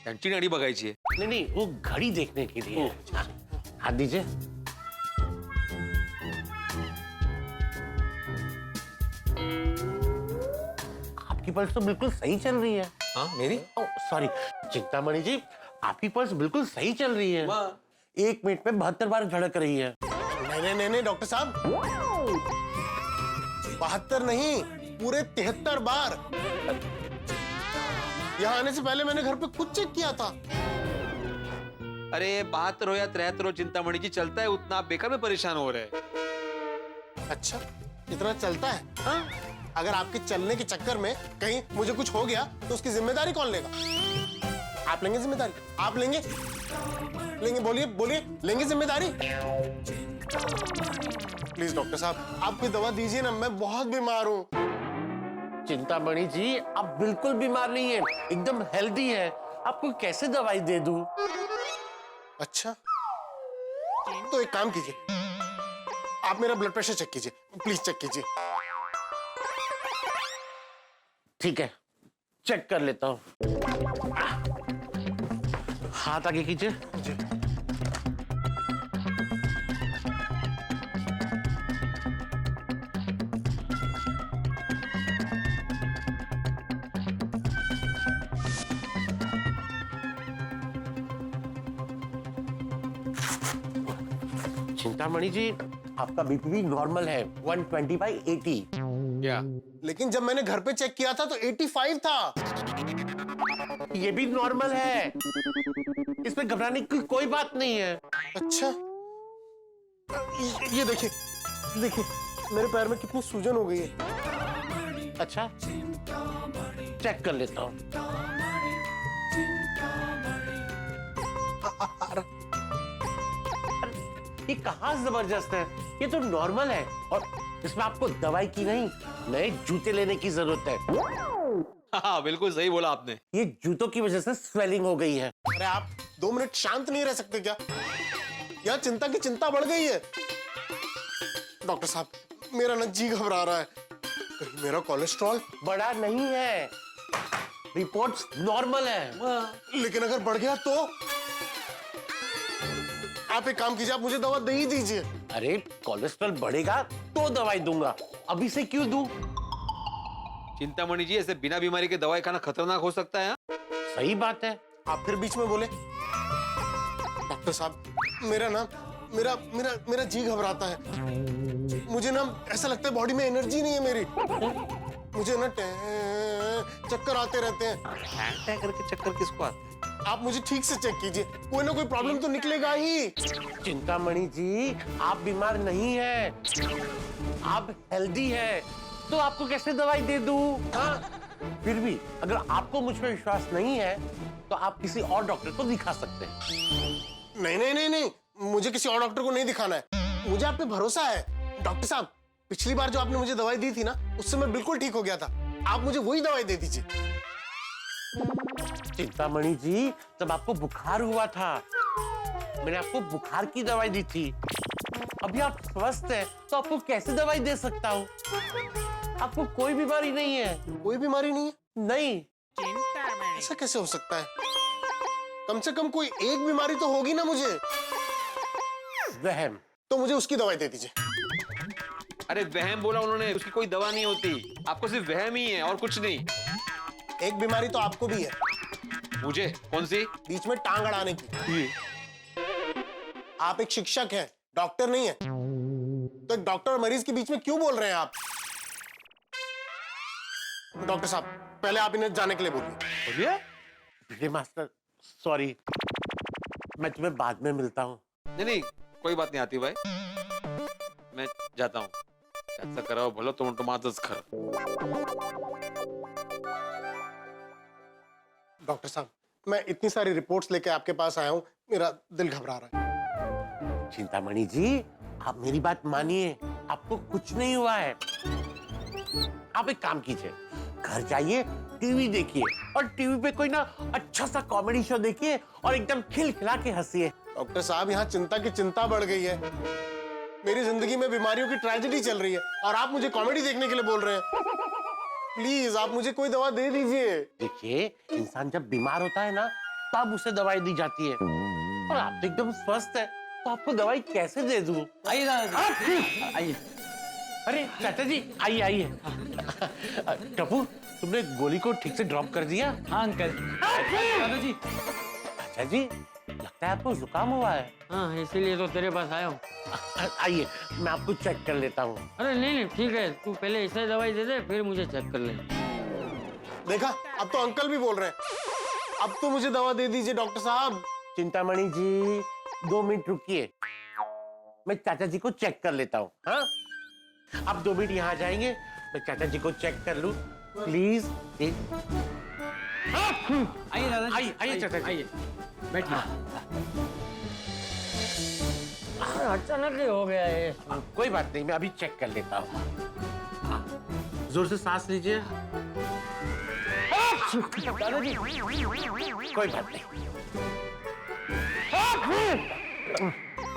त्यांची नाडी बघायची आहे। नहीं नहीं, वो घड़ी देखने के लिए। हाथ दीजिए। आपकी पल्स तो बिल्कुल सही चल रही है। हाँ मेरी? सॉरी चिंतामणि जी, आपकी पल्स बिल्कुल सही चल रही है। 1 मिनट में 72 बार धड़क रही है। नहीं डॉक्टर साहब, 72 नहीं, पूरे 73 बार। यहाँ आने से पहले मैंने घर पे खुद चेक किया था। अरे 72 हो या 73 हो चिंतामणि जी, चलता है उतना। आप बेकार में परेशान हो रहे हैं। अच्छा, इतना चलता है? हाँ? अगर आपके चलने के चक्कर में कहीं मुझे कुछ हो गया तो उसकी जिम्मेदारी कौन लेगा? आप लेंगे जिम्मेदारी? आप लेंगे? बोलिए बोलिए, लेंगे जिम्मेदारी? प्लीज डॉक्टर साहब आप कोई दवा दीजिए ना, मैं बहुत बीमार हूँ। चिंतामणि जी आप बिल्कुल बीमार नहीं है, एकदम हेल्दी है। आपको कैसे दवाई दे दूं? अच्छा, तो एक काम कीजिए, आप मेरा ब्लड प्रेशर चेक कीजिए, प्लीज चेक कीजिए। ठीक है, चेक कर लेता हूँ। हाथ आगे कीजिए। चिंतामणि जी आपका बीपी भी नॉर्मल है, 120/80। क्या? लेकिन जब मैंने घर पे चेक किया था तो 85 था। ये भी नॉर्मल है, इसमें घबराने की कोई बात नहीं है। अच्छा, ये देखिए देखिए मेरे पैर में कितनी सूजन हो गई है। अच्छा, चेक कर लेता हूँ। ये कहाँ जबरदस्त है, ये तो नॉर्मल है। और इसमें आपको दवाई की नहीं, नए जूते लेने की जरूरत है। हाँ बिल्कुल सही बोला आपने। ये जूतों की वजह से स्वेलिंग हो गई है। अरे आप 2 मिनट शांत नहीं रह सकते क्या? यहाँ चिंता की चिंता बढ़ गई है। डॉक्टर साहब मेरा ना जी घबरा रहा है, कहीं मेरा कोलेस्ट्रॉल बड़ा नहीं है, रिपोर्ट्स नॉर्मल है। लेकिन अगर बढ़ गया तो? आप एक काम कीजिए, आप मुझे दवा दे ही दीजिए। अरे कोलेस्ट्रॉल बढ़ेगा तो दवाई दूंगा, अभी से क्यों दूं? चिंतामणि जी ऐसे बिना बीमारी के दवाई खाना खतरनाक हो सकता है। सही बात है। आप फिर बीच में बोले। डॉक्टर साहब मेरा ना मेरा मेरा मेरा जी घबराता है। मुझे ना ऐसा लगता है बॉडी में एनर्जी नहीं है मेरी। मुझे ना चक्कर आते रहते हैं। करके चक्कर किसको आते हैं? आप मुझे ठीक से चेक कीजिए, कोई ना कोई प्रॉब्लम तो निकलेगा ही। चिंतामणि जी, आप बीमार नहीं है, आप हेल्दी है, तो आपको कैसे दवाई दे दूं? हाँ? फिर भी अगर आपको मुझ पर विश्वास नहीं है तो आप किसी और डॉक्टर को दिखा सकते हैं। नहीं नहीं नहीं नहीं, मुझे किसी और डॉक्टर को नहीं दिखाना है, मुझे आप पे भरोसा है। डॉक्टर साहब, पिछली बार जो आपने मुझे दवाई दी थी ना, उससे मैं बिल्कुल ठीक हो गया था। आप मुझे वही दवाई दे दीजिए। चिंतामणि जी, जब आपको बुखार हुआ था मैंने आपको बुखार की दवाई दी थी। अभी आप स्वस्थ हैं तो आपको कैसे दवाई दे सकता हूँ? आपको कोई बीमारी नहीं है। कोई बीमारी नहीं है? नहीं। ऐसा कैसे हो सकता है? कम से कम कोई एक बीमारी तो होगी ना मुझे। वहम। तो मुझे उसकी दवाई दे दीजिए। अरे वहम बोला उन्होंने, उसकी कोई दवा नहीं होती, आपको सिर्फ वहम ही है और कुछ नहीं। एक बीमारी तो आपको भी है। मुझे? कौन सी? बीच में टांग अड़ाने की। आप एक शिक्षक हैं, डॉक्टर नहीं है, तो एक डॉक्टर और मरीज के बीच में क्यों बोल रहे हैं आप? डॉक्टर साहब, पहले आप इन्हें जाने के लिए बोलिए। विजय मास्टर, सॉरी, मैं तुम्हें बाद में मिलता हूँ। नहीं नहीं, कोई बात नहीं आती भाई, मैं जाता हूँ। ऐसा कराओ भलो तुम टमाटर्स खर। डॉक्टर साहब, मैं इतनी सारी रिपोर्ट्स लेके आपके पास आया हूँ, मेरा दिल घबरा रहा है। चिंतामणि जी, आप मेरी बात मानिए, आपको कुछ नहीं हुआ है। आप एक काम कीजिए, घर जाइए, टीवी देखिए और टीवी पे कोई ना अच्छा सा कॉमेडी शो देखिए और एकदम खिलखिला के हंसिए। डॉक्टर साहब, यहाँ चिंता की चिंता बढ़ गई है। मेरी जिंदगी में बीमारियों की ट्रेजेडी चल रही है और आप मुझे कॉमेडी देखने के लिए बोल रहे हैं। प्लीज आप मुझे कोई दवा दे दीजिए। देखिए, इंसान जब बीमार होता है ना, तब उसे दवाई दी जाती है, और आप तो एकदम स्वस्थ है, तो आपको दवाई कैसे दे दूं? आइए दादाजी, आइए। अरे चाचा जी, आइए आइए। टप्पू, तुमने गोली को ठीक से ड्रॉप कर दिया? हाँ अंकल। दादाजी। चाचा जी, लगता है आपको जुकाम हुआ है। हाँ, इसीलिए तो तेरे पास आया हूँ। आइए, मैं आपको चेक कर लेता हूँ। अरे नहीं नहीं, ठीक है, तू पहले इसे दवाई दे दे, फिर मुझे चेक कर ले। देखा, अब तो अंकल भी बोल रहे हैं। अब तो मुझे दवा दे दीजिए डॉक्टर साहब। चिंतामणि जी, 2 मिनट रुकिए, मैं चाचा जी को चेक कर लेता हूँ। हाँ, आप 2 मिनट यहाँ जाएंगे, मैं चाचा जी को चेक कर लूँ, प्लीज। आइए दादाजी, आइए आइए चाचा जी, आइए, बैठिए। अचानक ही हो गया है। कोई बात नहीं, मैं अभी चेक कर लेता हूँ। जोर से सांस लीजिए। दादाजी, कोई बात नहीं।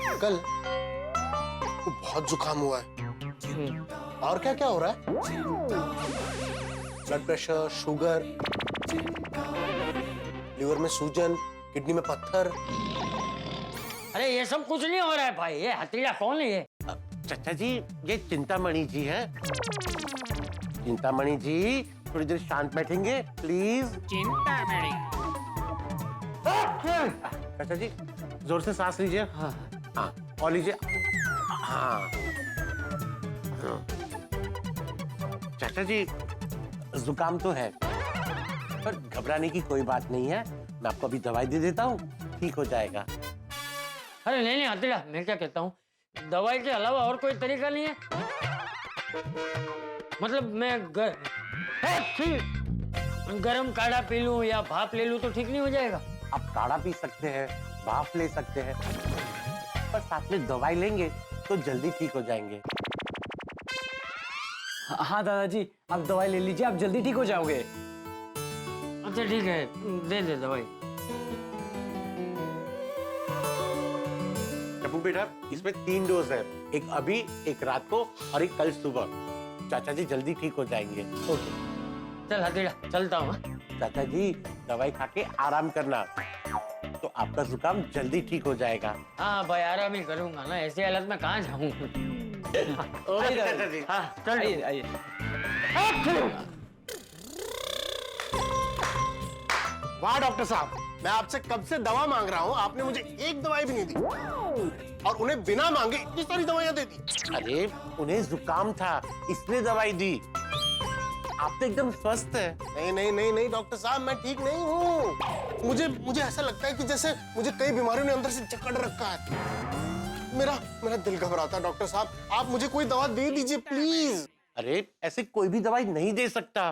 अंकल को बहुत जुकाम हुआ है। और क्या क्या हो रहा है? ब्लड प्रेशर, शुगर, लिवर में सूजन, किडनी में पत्थर। अरे ये सब कुछ नहीं हो रहा है भाई, ये हथेलिया कौन है ये? चाचा जी, ये चिंतामणि जी है। चिंतामणि जी, थोड़ी देर शांत बैठेंगे प्लीज। चिंतामणि। चाचा जी, जोर से सांस लीजिए। हाँ हाँ, और लीजिए। हाँ। चाचा जी, जुकाम तो है, पर घबराने की कोई बात नहीं है। मैं आपको अभी दवाई दे देता हूँ, ठीक हो जाएगा। अरे नहीं नहीं हथेलिया, मैं क्या कहता हूँ, दवाई के अलावा और कोई तरीका नहीं है? मतलब मैं गरम काढ़ा पी लूं या भाप ले लूं तो ठीक नहीं हो जाएगा? आप काढ़ा पी सकते हैं, भाप ले सकते हैं, पर साथ में दवाई लेंगे तो जल्दी ठीक हो जाएंगे। हाँ दादाजी, आप दवाई ले लीजिए, आप जल्दी ठीक हो जाओगे। अच्छा ठीक है, दे दे दवाई। टप्पू बेटा, इसमें 3 डोज है, एक अभी, एक रात को और एक कल सुबह। चाचा जी जल्दी ठीक हो जाएंगे। ओके, चल हथेलिया, चलता हूँ। चाचा जी, दवाई खा के आराम करना, तो आपका जुकाम जल्दी ठीक हो जाएगा। हाँ भाई, आराम ही करूंगा ना, ऐसी हालत में कहाँ जाऊँ? ओके चाचा जी। हाँ चल, आइए आइए। वाह डॉक्टर साहब, मैं आपसे कब से दवा मांग रहा हूँ, आपने मुझे एक दवाई भी नहीं दी और उन्हें बिना मांगे इतनी सारी दवाइयां दे दी। अरे उन्हें जुकाम था इसलिए दवाई दी। आप तो एकदम स्वस्थ है। नहीं नहीं नहीं नहीं डॉक्टर साहब, मैं ठीक नहीं हूँ। मुझे ऐसा लगता है कि जैसे मुझे कई बीमारियों ने अंदर से जकड़ रखा है। मेरा दिल घबराता है डॉक्टर साहब, आप मुझे कोई दवा दे दीजिए प्लीज। अरे ऐसे कोई भी दवाई नहीं दे सकता,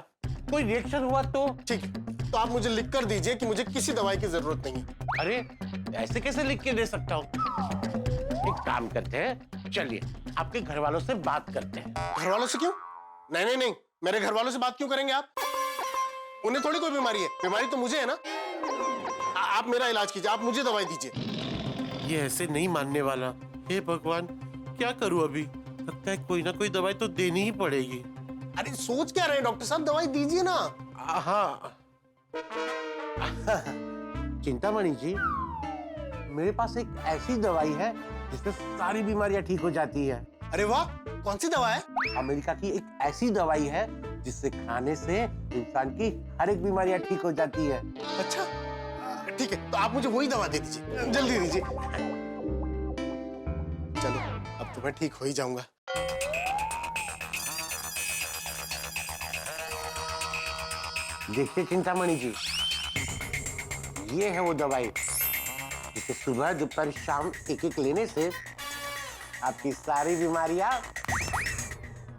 कोई रिएक्शन हुआ तो। ठीक है, तो आप मुझे लिख कर दीजिए कि मुझे किसी दवाई की जरूरत नहीं है। अरे ऐसे कैसे लिख के दे सकता हूँ? एक काम करते हैं, चलिए आपके घर वालों से बात करते हैं। घर वालों से क्यों? नहीं नहीं नहीं, मेरे घर वालों से बात क्यों करेंगे आप? उन्हें थोड़ी कोई बीमारी है, बीमारी तो मुझे है ना। आप मेरा इलाज कीजिए, आप मुझे दवाई दीजिए। ये ऐसे नहीं मानने वाला। हे भगवान, क्या करूं अभी? लगता है कोई ना कोई दवाई तो देनी ही पड़ेगी। अरे सोच क्या रहे हैं डॉक्टर साहब, दवाई दीजिए ना। हाँ चिंतामणि जी, मेरे पास एक ऐसी दवाई है जिससे सारी बीमारियां ठीक हो जाती है। अरे वाह, कौन सी दवा है? अमेरिका की एक ऐसी दवाई है जिससे खाने से इंसान की हर एक बीमारियां ठीक हो जाती है। अच्छा ठीक है, तो आप मुझे वही दवा दे दीजिए, जल्दी दीजिए। चलो अब तो मैं ठीक हो ही जाऊंगा। देखिए चिंतामणि जी, ये है वो दवाई जिसे सुबह दोपहर शाम एक एक लेने से आपकी सारी बीमारियां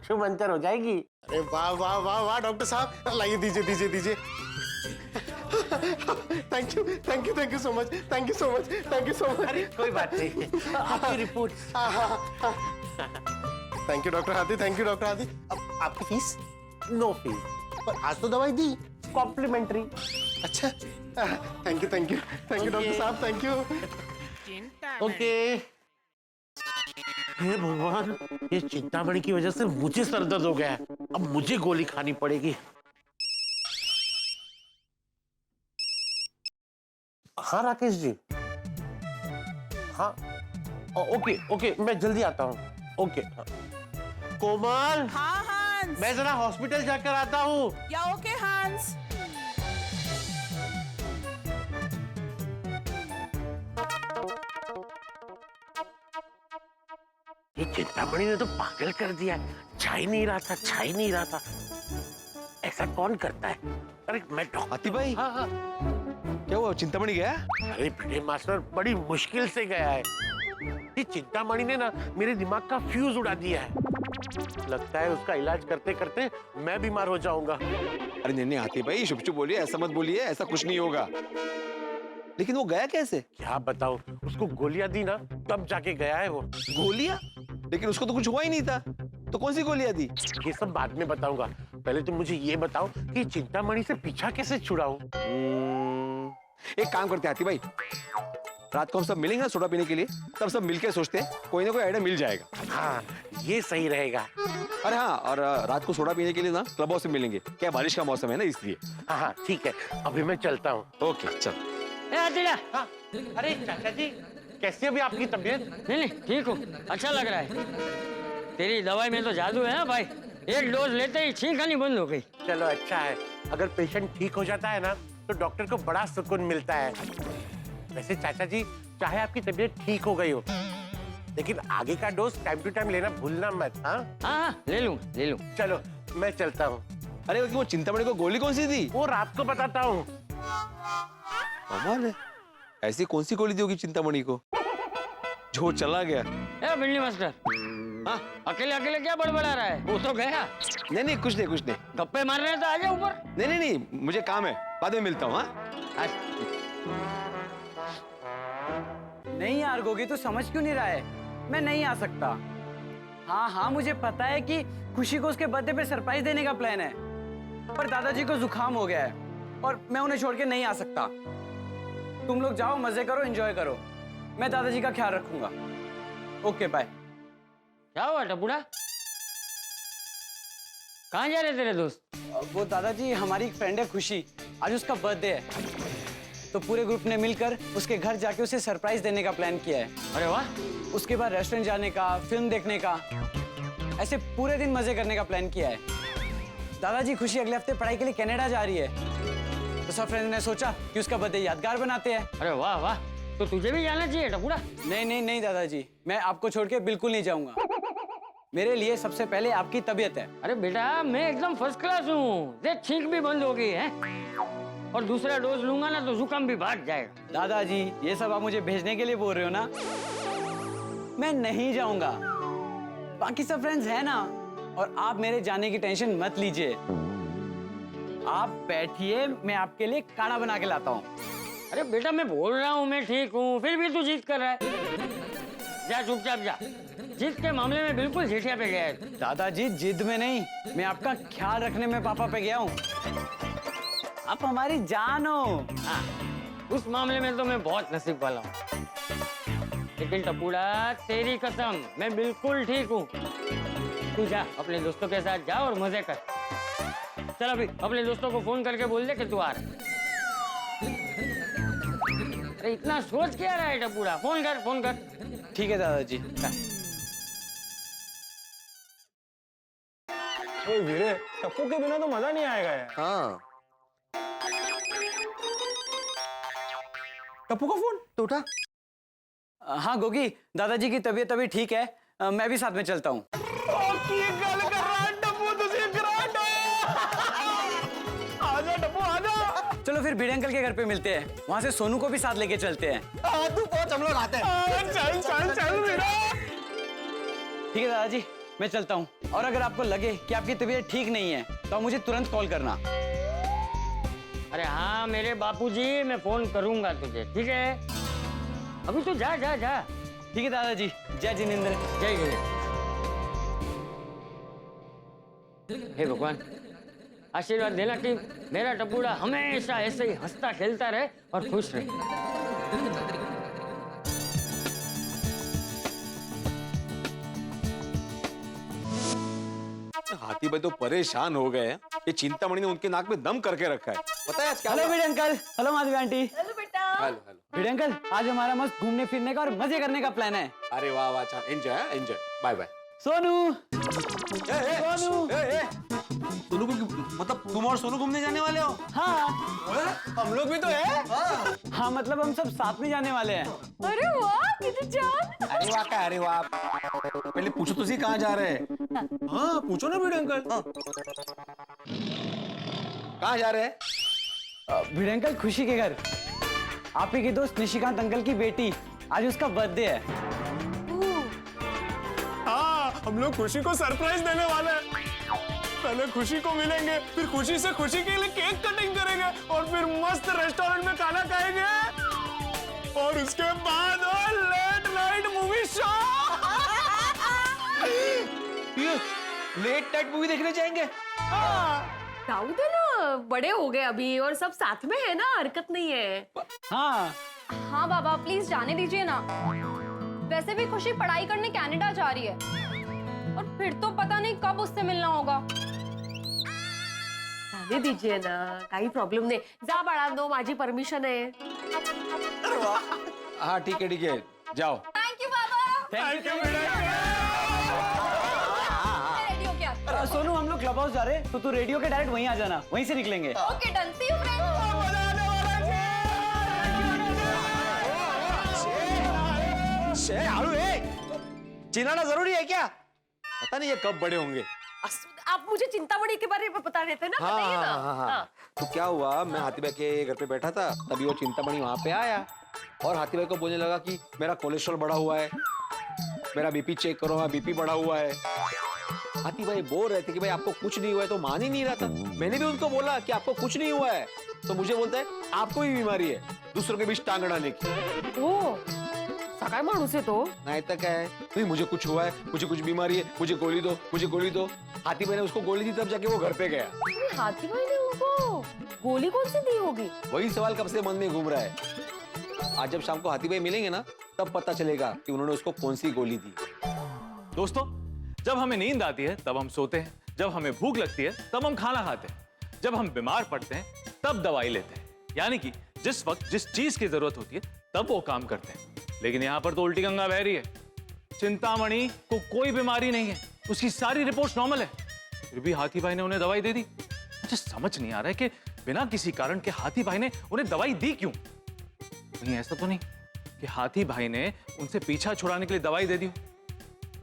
शुभंतर हो जाएगी। अरे वाह वाह वाह वाह डॉक्टर साहब, लाइए दीजिए दीजिए दीजिए। Thank you so much, thank you so much, thank you so much. अरे कोई बात नहीं, आपकी रिपोर्ट। थैंक यू डॉक्टर हाथी, थैंक यू डॉक्टर हाथी। अब आपकी फीस? नो फीस, पर आज तो दवाई दी। कॉम्प्लीमेंट्री। अच्छा थैंक यू डॉक्टर साहब, थैंक यू। ओके। हे भगवान, ये चिंतामणि की वजह से मुझे सर दर्द हो गया है। अब मुझे गोली खानी पड़ेगी। हाँ राकेश जी, हाँ ओके, मैं जल्दी आता हूँ। ओके कोमल। हाँ हांस। मैं जरा हॉस्पिटल जाकर आता हूँ। या ओके हांस। ये चिंतामणि ने तो पागल कर दिया, छा ही नहीं रहा था। ऐसा कौन करता है? अरे मैं हाथी भाई। हाँ। क्या हुआ, चिंतामणि गया? अरे भिड़े मास्टर, बड़ी मुश्किल से गया है। ये चिंतामणि ने ना मेरे दिमाग का फ्यूज उड़ा दिया है। लगता है उसका इलाज करते करते मैं बीमार हो जाऊंगा। अरे नहीं हाथी भाई, चुप बोलिए, ऐसा मत बोलिए, ऐसा कुछ नहीं होगा। लेकिन वो गया कैसे? क्या बताऊं, उसको गोलियां दी ना तब जाके गया है वो। गोलियां? लेकिन उसको तो कुछ हुआ ही नहीं था, तो कौन सी गोलियां दी? ये सब बाद में बताऊंगा, पहले तुम मुझे ये बताओ कि चिंतामणि से पीछा कैसे छुड़ाऊं? एक काम करते हाथी भाई, रात को हम सब मिलेंगे ना सोडा पीने के लिए, तब सब मिलके सोचते हैं कोई ना कोई आइडिया मिल जाएगा। हाँ ये सही रहेगा। अरे हाँ, और रात को सोडा पीने के लिए ना क्लब हाउस में मिलेंगे, क्या बारिश का मौसम है ना इसलिए। हाँ ठीक है, अभी मैं चलता हूँ। ओके चल। हाँ। अरे चाचा जी, कैसी अभी आपकी तबीयत? नहीं ठीक हूँ, अच्छा लग रहा है। तेरी दवाई में तो जादू है ना भाई, एक डोज लेते ही छींकनी बंद हो गई। चलो अच्छा है, अगर पेशेंट ठीक हो जाता है ना तो डॉक्टर को बड़ा सुकून मिलता है। वैसे चाचा जी, चाहे आपकी तबीयत ठीक हो गई हो, लेकिन आगे का डोज टाइम टू टाइम लेना भूलना मत। हाँ ले लूँ। चलो मैं चलता हूँ। अरे वो चिंतामणि को गोली कौन सी दी? वो रात को बताता हूँ। कमाल है, ऐसी कौन सी गोली दी होगी चिंतामणि को जो चला गया? ए बिल्ली मास्टर, हाँ अकेले क्या बड़बड़ा रहा है? वो तो गया। नहीं कुछ नहीं। गप्पे मार रहे हैं तो आ जा ऊपर। नहीं, मुझे काम है, बाद में मिलता हूँ। हाँ नहीं यार गोगी, तू समझ क्यों नहीं रहा है? मैं नहीं आ सकता। हाँ मुझे पता है कि खुशी को उसके बर्थडे पे सरप्राइज देने का प्लान है, पर दादाजी को जुकाम हो गया है और मैं उन्हें छोड़ के नहीं आ सकता। तुम लोग जाओ, मजे करो, एंजॉय करो, मैं दादाजी का ख्याल रखूंगा। Okay bye. क्या हुआ टपुड़ा, कहाँ जा रहे तेरे दोस्त? वो दादाजी, हमारी एक फ्रेंड है खुशी, आज उसका बर्थडे है, तो पूरे ग्रुप ने मिलकर उसके घर जाके उसे सरप्राइज देने का प्लान किया है। अरे वाह। उसके बाद रेस्टोरेंट जाने का, फिल्म देखने का, ऐसे पूरे दिन मजे करने का प्लान किया है। दादाजी, खुशी अगले हफ्ते पढ़ाई के लिए कनाडा जा रही है, तो सब फ्रेंड्स ने सोचा कि उसका बर्थडे यादगार बनाते हैं। अरे वाह वाह, तो तुझे भी जाना चाहिए टपुड़ा। नहीं नहीं नहीं दादाजी, मैं आपको छोड़ के बिल्कुल नहीं जाऊंगा। मेरे लिए सबसे पहले आपकी तबीयत है। अरे बेटा मैं एकदम फर्स्ट क्लास हूँ, देख छींक भी बंद हो गई है और दूसरा डोज लूंगा ना तो जुकाम भी भाग जाएगा। दादाजी ये सब आप मुझे भेजने के लिए बोल रहे हो ना? मैं नहीं जाऊंगा, बाकी सब फ्रेंड्स हैं ना, और आप मेरे जाने की टेंशन मत लीजिए। आप बैठिए, मैं आपके लिए काढ़ा बना के लाता हूँ। अरे बेटा मैं बोल रहा हूँ मैं ठीक हूँ, फिर भी तू जिद कर रहा है। जा चुपचाप जा, जिद के मामले में बिल्कुल झिटिया पे गया है। दादाजी जिद में नहीं, मैं आपका ख्याल रखने में पापा पे गया हूँ। आप हमारी जान हो। हाँ, उस मामले में तो मैं बहुत नसीब वाला हूँ। लेकिन टपुड़ा तेरी कसम मैं बिल्कुल ठीक हूँ। तू जा अपने दोस्तों के साथ जा और मजे कर। चल अभी अपने दोस्तों को फोन करके बोल दे कि तू आ रहा है। अरे इतना सोच क्या रहा है टपुड़ा, फोन कर फोन कर। ठीक है दादाजी। ओए वीरे, टप्पू के बिना तो मजा नहीं आएगा यार। हाँ टप्पू का फोन तो उठा। हाँ गोगी, दादाजी की तबीयत अभी ठीक है, मैं भी साथ में चलता हूँ। आजा टप्पू आजा। चलो फिर भिड़े अंकल के घर पे मिलते हैं, वहाँ से सोनू को भी साथ लेके चलते हैं। तू पहुंच, हम लोग आते हैं। चल चल चल वीरे। ठीक है दादाजी, मैं चलता हूँ, और अगर आपको लगे कि आपकी तबीयत ठीक नहीं है तो आप मुझे तुरंत कॉल करना। अरे हाँ मेरे बापूजी, मैं फोन करूंगा तुझे, ठीक है? अभी तो जा जा जा। ठीक है दादाजी, जय जिनेंद्र। जय जय। हे भगवान, आशीर्वाद देना कि मेरा टपुड़ा हमेशा ऐसे ही हंसता खेलता रहे और खुश रहे। हाथी भाई तो परेशान हो गए हैं। ये चिंतामणि ने उनके नाक में दम करके रखा है। पता है आज क्या? Hello Bhide uncle. Hello Madhavi aunty. Hello बेटा। Hello hello. भिड़े अंकल, आज हमारा मस्त घूमने फिरने का और मजे करने का प्लान है। अरे वाह वाह, अच्छा enjoy enjoy. Bye bye. Sonu Sonu Sonu को मतलब तुम और सोनू घूमने जाने वाले हो? हाँ हम लोग भी तो है। हाँ, मतलब हम सब साथ में जाने वाले हैं। अरे वाह कितनी जान। अरे वाह का अरे वाह। पहले पूछो तो सही कहाँ जा रहे हैं? हाँ पूछो ना भिड़े अंकल। कहाँ जा रहे हैं? भिड़े अंकल खुशी के घर। आप ही की दोस्त निशिकांत अंकल की बेटी, आज उसका बर्थडे है। हाँ हम लोग खुशी को सरप्राइज देने वाले हैं। पहले खुशी को मिलेंगे, फिर खुशी से खुशी के लिए केक कटिंग करेंगे और फिर मस्त रेस्टोरेंट में खाना खाएंगे और उसके बाद late night movie show. Late night movie देखने जाएंगे? दाऊद है ना, बड़े हो गए अभी और सब साथ में है ना, हरकत नहीं है। हाँ हाँ बाबा प्लीज जाने दीजिए ना। वैसे भी खुशी पढ़ाई करने कनाडा जा रही है और फिर तो पता नहीं कब उससे मिलना होगा। जाने दीजिए ना, काही प्रॉब्लेम नाही। जा बाळांनो, माझी परमिशन आहे। हाँ ठीक है जाओ। Thank you Baba. Thank you. Ready हो क्या? सोनू हम लोग क्लब हाउस जा रहे हैं, तो तू रेडियो के डायरेक्ट वहीं आ जाना, वहीं से निकलेंगे। Okay done, see you friends. चिल्लाना जरूरी है क्या? पता नहीं ये कब बड़े होंगे। आप मुझे चिंतामणि के बारे में बता रहे थे ना, बताइए ना। हाँ। तो क्या हुआ, मैं हाथी भाई के घर पे बैठा था, तभी वो चिंतामणि वहां पे आया और हाथी भाई को बोलने लगा कि मेरा कोलेस्ट्रॉल बढ़ा हुआ है, मेरा बीपी चेक करो, मेरा बीपी बढ़ा हुआ है। हाथी भाई बोल रहे थे कि भाई आपको कुछ नहीं हुआ है, तो मान ही नहीं रहा था। मैंने भी उनको बोला कि आपको कुछ नहीं हुआ है, तो मुझे बोलता है आपको भी बीमारी है, दूसरों के बीच टांग अड़ाने की। ओ सकाळ माणूस आहे तो। नहीं तक है नहीं, मुझे कुछ हुआ है, मुझे कुछ बीमारी है, मुझे गोली दो, मुझे गोली दो। हाथी भाई ने उसको गोली दी, तब जाके वो घर पे गया। हाथी भाई ने उनको गोली कौन सी दी होगी? वही सवाल कब से मन में घूम रहा है। आज जब शाम को हाथी भाई मिलेंगे ना, तब पता चलेगा कि उन्होंने उसको कौन सी गोली दी। दोस्तों, जब हमें नींद आती है तब हम सोते हैं, जब हमें भूख लगती है तब हम खाना खाते हैं, जब हम बीमार पड़ते हैं तब दवाई लेते हैं। यानी कि जिस वक्त जिस चीज की जरूरत होती है तब वो काम करते हैं। लेकिन यहां पर तो उल्टी गंगा बह रही है। चिंतामणि को कोई बीमारी नहीं है, उसकी सारी रिपोर्ट्स नॉर्मल है, फिर भी हाथी भाई ने उन्हें दवाई दे दी। मुझे समझ नहीं आ रहा है कि बिना किसी कारण के हाथी भाई ने उन्हें दवाई दी क्यों? कहीं ऐसा तो नहीं कि हाथी भाई ने उनसे पीछा छुड़ाने के लिए दवाई दे दी हो?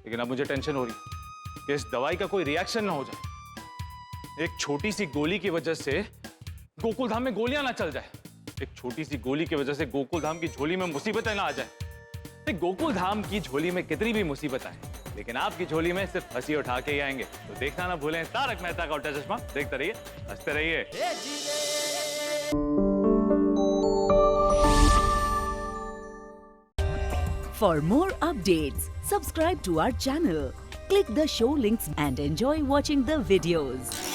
लेकिन अब मुझे टेंशन हो रही है कि इस दवाई का कोई रिएक्शन ना हो जाए। एक छोटी सी गोली की वजह से गोकुल धाम में गोलियां ना चल जाए। एक छोटी सी गोली की वजह से गोकुल धाम की झोली में मुसीबतें ना आ जाए। गोकुल धाम की झोली में कितनी भी मुसीबत आए, लेकिन आपकी झोली में सिर्फ हंसी उठा के ही आएंगे। तो देखना ना भूलें तारक मेहता का उल्टा चश्मा। देखते रहिए, हंसते रहिए। For more updates, subscribe to our channel, click the show links and enjoy watching the videos.